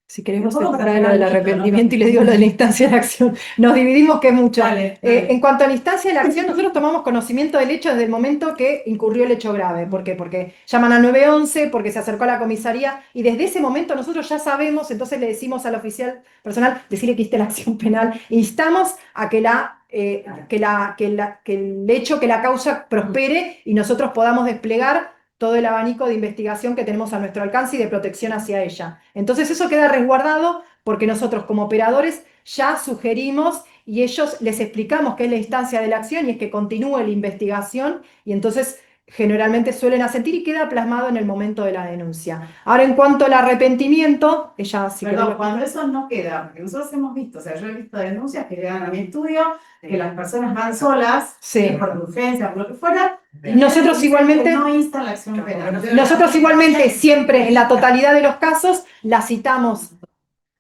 Si querés vos Podemos separá hacer lo del algo, ¿no? arrepentimiento y le digo lo de la instancia de la acción. Nos dividimos que es mucho. Dale, dale. En cuanto a la instancia de la acción, nosotros tomamos conocimiento del hecho desde el momento que incurrió el hecho grave. ¿Por qué? Porque llaman al 911, porque se acercó a la comisaría y desde ese momento nosotros ya sabemos, entonces le decimos al oficial personal, decirle que existe la acción penal, instamos a que que el hecho, que la causa prospere y nosotros podamos desplegar todo el abanico de investigación que tenemos a nuestro alcance y de protección hacia ella. Entonces eso queda resguardado porque nosotros como operadores ya sugerimos y ellos les explicamos qué es la instancia de la acción y es que continúe la investigación y entonces generalmente suelen asentir y queda plasmado en el momento de la denuncia. Ahora en cuanto al arrepentimiento, ella si Perdón, querés- cuando eso no queda, porque nosotros hemos visto, o sea, yo he visto denuncias que llegan a mi estudio, que las personas van solas, Sí. por urgencia, por lo que fuera, y Nosotros dicen igualmente- que no instan la acción penal. Nosotros igualmente siempre, en la totalidad de los casos, la citamos.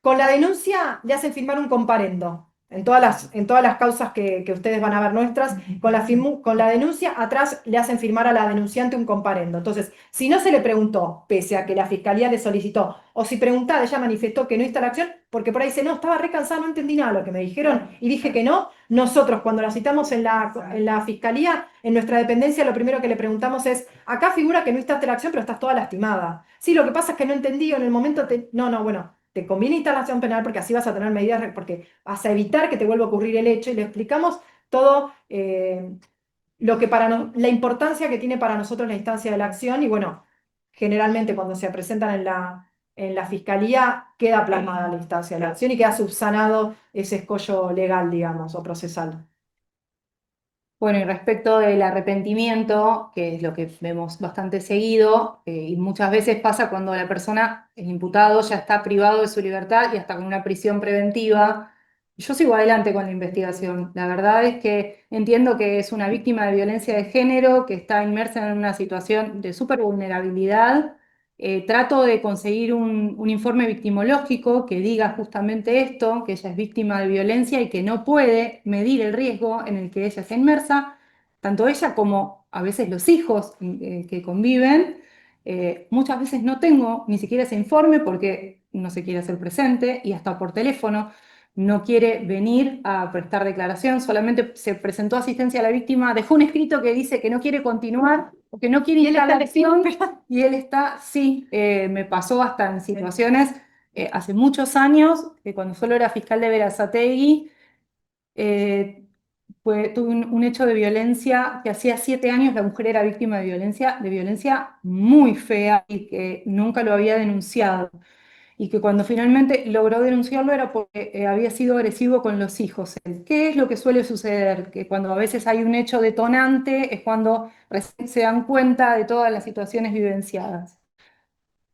Con la denuncia le hacen firmar un comparendo. En todas las causas que ustedes van a ver nuestras, con la denuncia atrás le hacen firmar a la denunciante un comparendo. Entonces, si no se le preguntó, pese a que la fiscalía le solicitó, o si preguntada, ella manifestó que no insta la acción, porque por ahí dice, no, estaba re cansada, no entendí nada de lo que me dijeron y dije que no, nosotros cuando la citamos en la fiscalía, en nuestra dependencia, lo primero que le preguntamos es, acá figura que no instaste la acción, pero estás toda lastimada. Sí, lo que pasa es que no entendí, o en el momento no, bueno, te conviene instalación penal porque así vas a tener medidas, porque vas a evitar que te vuelva a ocurrir el hecho y le explicamos todo lo que la importancia que tiene para nosotros la instancia de la acción y bueno, generalmente cuando se presentan en la fiscalía queda plasmada la instancia de la acción y queda subsanado ese escollo legal, digamos, o procesal. Bueno, y respecto del arrepentimiento, que es lo que vemos bastante seguido, y muchas veces pasa cuando la persona, el imputado, ya está privado de su libertad y hasta con una prisión preventiva. Yo sigo adelante con la investigación. La verdad es que entiendo que es una víctima de violencia de género, que está inmersa en una situación de súper vulnerabilidad. Trato de conseguir un informe victimológico que diga justamente esto, que ella es víctima de violencia y que no puede medir el riesgo en el que ella está inmersa, tanto ella como a veces los hijos que conviven. Muchas veces no tengo ni siquiera ese informe porque no se quiere hacer presente y hasta por teléfono no quiere venir a prestar declaración, solamente se presentó asistencia a la víctima, dejó un escrito que dice que no quiere continuar o que no quiere ir a la acción. Y él está, sí, me pasó hasta en situaciones hace muchos años, cuando solo era fiscal de Berazategui, tuve un hecho de violencia que hacía 7 años la mujer era víctima de violencia muy fea y que nunca lo había denunciado. Y que cuando finalmente logró denunciarlo era porque había sido agresivo con los hijos. ¿Qué es lo que suele suceder? Que cuando a veces hay un hecho detonante es cuando recién se dan cuenta de todas las situaciones vivenciadas.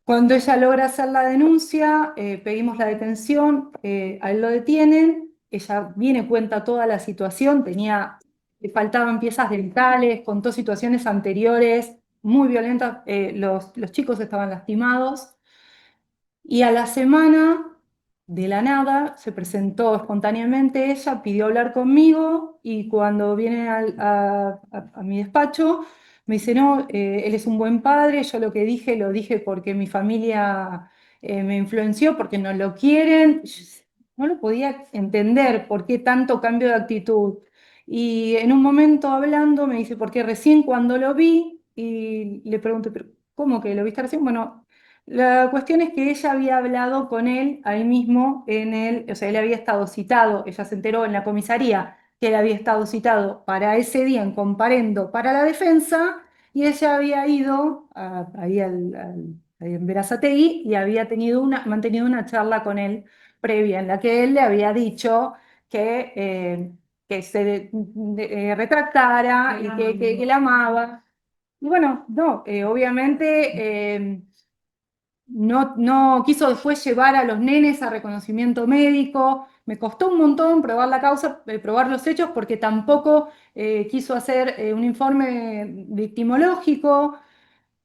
Cuando ella logra hacer la denuncia, pedimos la detención, a él lo detienen, ella viene, cuenta toda la situación, le faltaban piezas dentales, contó situaciones anteriores muy violentas, los chicos estaban lastimados, y a la semana, de la nada, se presentó espontáneamente ella, pidió hablar conmigo, y cuando viene a mi despacho, me dice, no, él es un buen padre, yo lo que dije, lo dije porque mi familia me influenció, porque no lo quieren. Yo no lo podía entender por qué tanto cambio de actitud. Y en un momento hablando me dice, porque recién cuando lo vi, y le pregunto, ¿pero cómo que lo viste recién? Bueno, la cuestión es que ella había hablado con él ahí mismo o sea, él había estado citado, ella se enteró en la comisaría que él había estado citado para ese día en comparendo para la defensa, y ella había ido ahí en Berazategui y había mantenido una charla con él previa en la que él le había dicho que se retractara y que la amaba. Y bueno, no, obviamente no quiso después llevar a los nenes a reconocimiento médico. Me costó un montón probar la causa, probar los hechos, porque tampoco quiso hacer un informe victimológico.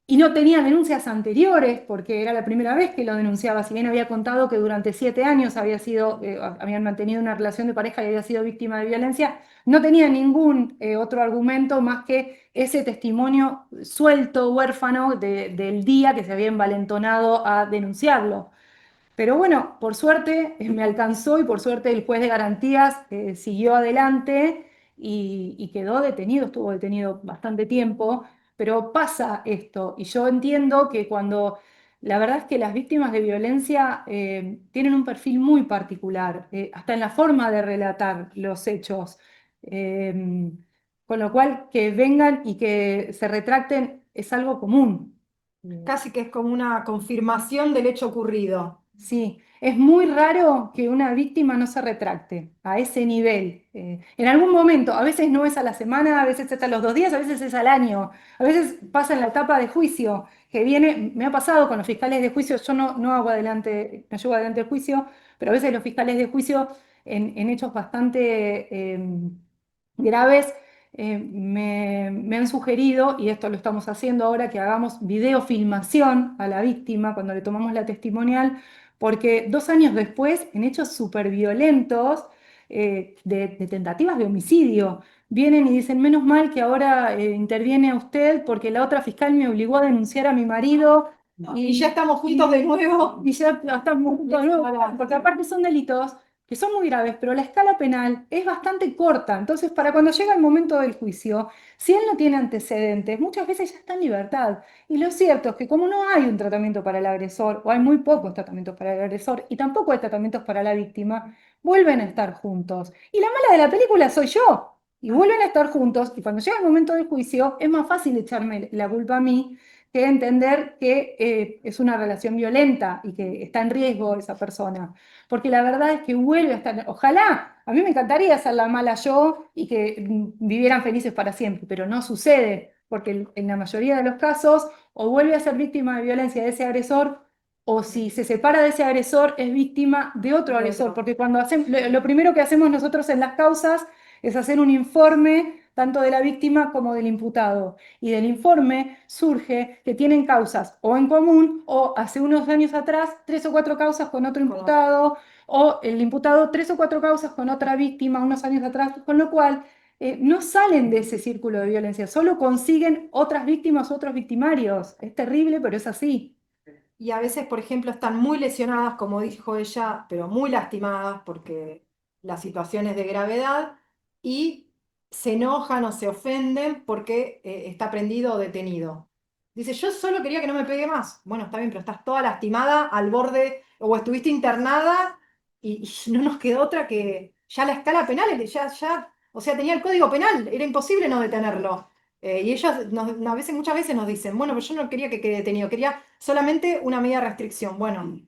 Y no tenía denuncias anteriores, porque era la primera vez que lo denunciaba. Si bien había contado que durante 7 años habían mantenido una relación de pareja y había sido víctima de violencia, no tenía ningún otro argumento más que ese testimonio suelto, huérfano, del día que se había envalentonado a denunciarlo. Pero bueno, por suerte me alcanzó y por suerte el juez de garantías siguió adelante y quedó detenido, estuvo detenido bastante tiempo, pero pasa esto y yo entiendo que cuando la verdad es que las víctimas de violencia tienen un perfil muy particular, hasta en la forma de relatar los hechos. Eh, con lo cual, que vengan y que se retracten es algo común. Casi que es como una confirmación del hecho ocurrido. Sí, es muy raro que una víctima no se retracte a ese nivel. En algún momento, a veces no es a la semana, a veces es a los 2 días, a veces es al año, a veces pasa en la etapa de juicio, que viene, me ha pasado con los fiscales de juicio, yo no hago adelante, no llevo adelante el juicio, pero a veces los fiscales de juicio en hechos bastante graves me han sugerido, y esto lo estamos haciendo ahora, que hagamos videofilmación a la víctima cuando le tomamos la testimonial, porque 2 años después, en hechos súper violentos, de tentativas de homicidio, vienen y dicen, menos mal que ahora interviene usted porque la otra fiscal me obligó a denunciar a mi marido. Y ya estamos juntos de nuevo. Y ya estamos juntos de nuevo, porque aparte son delitos que son muy graves, pero la escala penal es bastante corta. Entonces, para cuando llega el momento del juicio, si él no tiene antecedentes, muchas veces ya está en libertad. Y lo cierto es que como no hay un tratamiento para el agresor, o hay muy pocos tratamientos para el agresor, y tampoco hay tratamientos para la víctima, vuelven a estar juntos. Y la mala de la película soy yo. Y vuelven a estar juntos, y cuando llega el momento del juicio, es más fácil echarme la culpa a mí que entender que es una relación violenta y que está en riesgo esa persona. Porque la verdad es que vuelve a estar, ojalá, a mí me encantaría ser la mala yo y que vivieran felices para siempre, pero no sucede, porque en la mayoría de los casos o vuelve a ser víctima de violencia de ese agresor, o si se separa de ese agresor es víctima de otro agresor, porque cuando hacemos, lo primero que hacemos nosotros en las causas es hacer un informe tanto de la víctima como del imputado. Y del informe surge que tienen causas o en común o hace unos años atrás 3 o 4 causas con otro imputado o el imputado 3 o 4 causas con otra víctima unos años atrás, con lo cual no salen de ese círculo de violencia, solo consiguen otras víctimas, otros victimarios. Es terrible, pero es así. Y a veces, por ejemplo, están muy lesionadas, como dijo ella, pero muy lastimadas porque la situación es de gravedad y se enojan o se ofenden porque está prendido o detenido. Dice, yo solo quería que no me pegue más. Bueno, está bien, pero estás toda lastimada al borde o estuviste internada y no nos quedó otra que ya la escala penal, o sea, tenía el código penal, era imposible no detenerlo. Y ellas muchas veces nos dicen, bueno, pero yo no quería que quede detenido, quería solamente una medida de restricción. Bueno,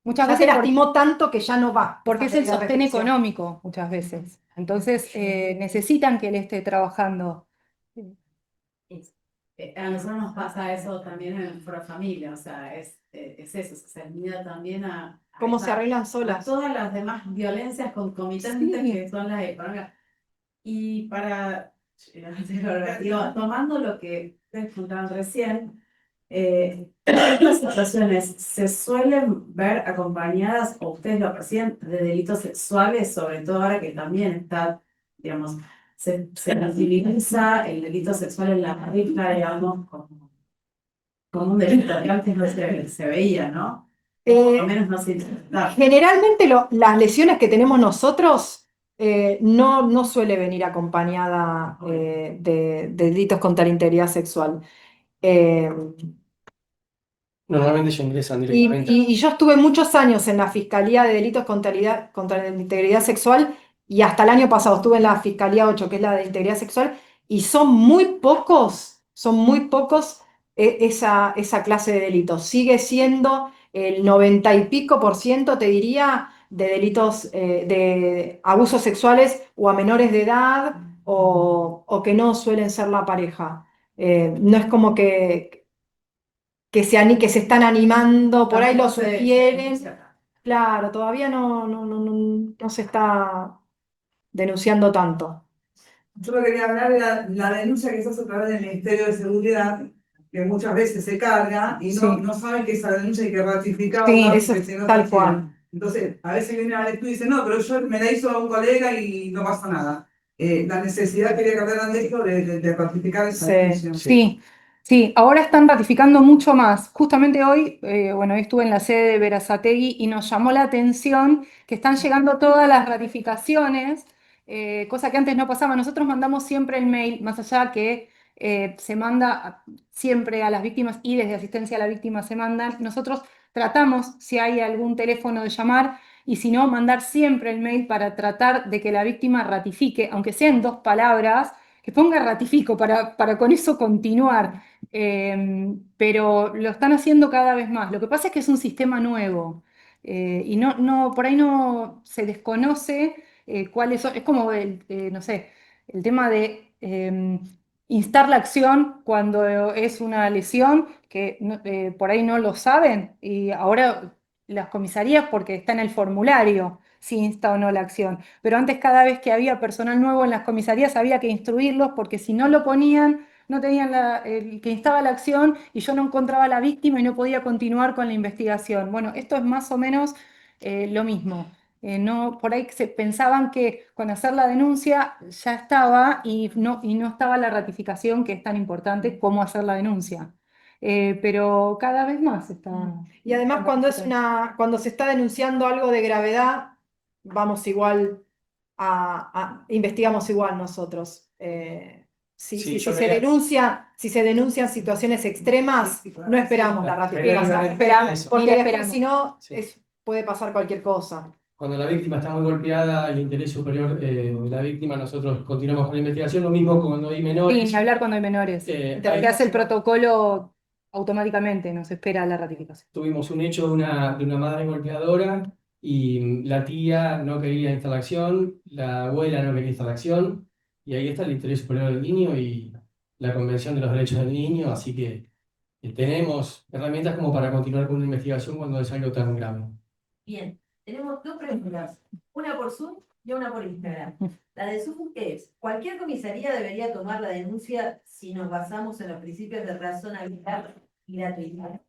Muchas ya se veces lastimó tanto que ya no va. porque es esa el medida de sostén restricción. económico, muchas veces. Entonces necesitan que él esté trabajando. A nosotros nos pasa eso también en el Foro Familia, o sea, es eso, se mira también a Cómo se arreglan a solas. todas las demás violencias concomitantes Sí. que son las económicas. Y para, digo, tomando lo que ustedes contaban recién, estas situaciones se suelen ver acompañadas, o ustedes lo perciben, de delitos sexuales, sobre todo ahora que también está, digamos, se visibiliza el delito sexual en la isla, digamos, como un delito que antes no se veía, ¿no? Por lo menos no se intentaba. Generalmente las lesiones que tenemos nosotros no suele venir acompañada de delitos contra la integridad sexual. Eh, Normalmente ya ingresan directamente. y yo estuve muchos años en la Fiscalía de Delitos contra la Integridad Sexual y hasta el año pasado estuve en la Fiscalía 8, que es la de Integridad Sexual, y son muy pocos esa clase de delitos. Sigue siendo el 90 y pico por ciento, te diría, de delitos de abusos sexuales o a menores de edad o que no suelen ser la pareja. No es como que se están animando, por ahí lo sugieren. Claro, todavía no se está denunciando tanto. Yo lo quería hablar de la denuncia que se hace a través del Ministerio de Seguridad, que muchas veces se carga y no saben que esa denuncia hay que ratificarla. Sí, eso porque es si no tal se cual. cierra. Entonces, a veces viene al estudio y dice, no, pero yo me la hizo un colega y no pasa nada. La necesidad, quería que hablaran de esto, de ratificar esa denuncia. Sí, Sí, ahora están ratificando mucho más. Justamente hoy, bueno, hoy estuve en la sede de Berazategui y nos llamó la atención que están llegando todas las ratificaciones, cosa que antes no pasaba. Nosotros mandamos siempre el mail, más allá que se manda siempre a las víctimas y desde asistencia a la víctima se mandan. Nosotros tratamos, si hay algún teléfono de llamar, y si no, mandar siempre el mail para tratar de que la víctima ratifique, aunque sean 2 palabras, que ponga ratifico para con eso continuar. Pero lo están haciendo cada vez más. Lo que pasa es que es un sistema nuevo y por ahí no se desconoce cuáles son. Es como no sé, el tema de instar la acción cuando es una lesión, que por ahí no lo saben y ahora las comisarías, porque está en el formulario si insta o no la acción. Pero antes, cada vez que había personal nuevo en las comisarías había que instruirlos, porque si no lo ponían, no tenían el que instaba la acción y yo no encontraba a la víctima y no podía continuar con la investigación. Bueno, esto es más o menos lo mismo. No, por ahí se pensaban que con hacer la denuncia ya estaba y no estaba la ratificación, que es tan importante como hacer la denuncia. Pero cada vez más está. Y además cuando se está denunciando algo de gravedad, vamos igual investigamos igual nosotros. Sí, yo quería- Si se denuncian situaciones extremas, no esperamos la ratificación, Eso. porque Ni la después esperamos. si no, Sí. puede pasar cualquier cosa. Cuando la víctima está muy golpeada, el interés superior de la víctima, nosotros continuamos con la investigación. Lo mismo cuando hay menores. Sin hablar cuando hay menores. Hay- Se hace el protocolo automáticamente, no se espera la ratificación. Tuvimos un hecho de una madre golpeadora y la tía no quería instar la acción, la abuela no quería instar la acción, y ahí está el interés superior del niño y la Convención de los Derechos del Niño, así que tenemos herramientas como para continuar con una investigación cuando es algo tan grave. Bien, tenemos 2 preguntas, una por Zoom y una por Instagram. La de Zoom es: ¿cualquier comisaría debería tomar la denuncia si nos basamos en los principios de razonabilidad y gratuidad?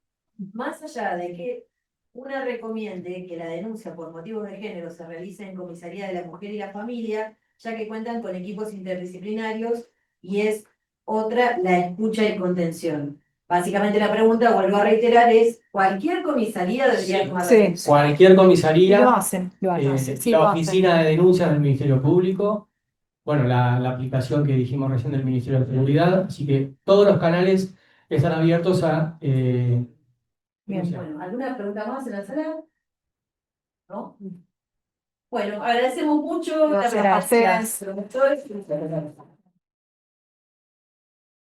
Más allá de que una recomiende que la denuncia por motivos de género se realice en Comisaría de la Mujer y la Familia, ya que cuentan con equipos interdisciplinarios y es otra la escucha y contención. Básicamente la pregunta, vuelvo a reiterar, es: ¿cualquier comisaría debería tomar la Sí. denuncia? Cualquier comisaría, Lo hacen. Sí, la lo hacen. oficina de denuncias del Ministerio Público, bueno, la aplicación que dijimos recién del Ministerio de Seguridad, así que todos los canales están abiertos a denunciar. Bueno, ¿alguna pregunta más en la sala? ¿No? Bueno, agradecemos mucho la Gracias a presencia de ustedes. los profesores.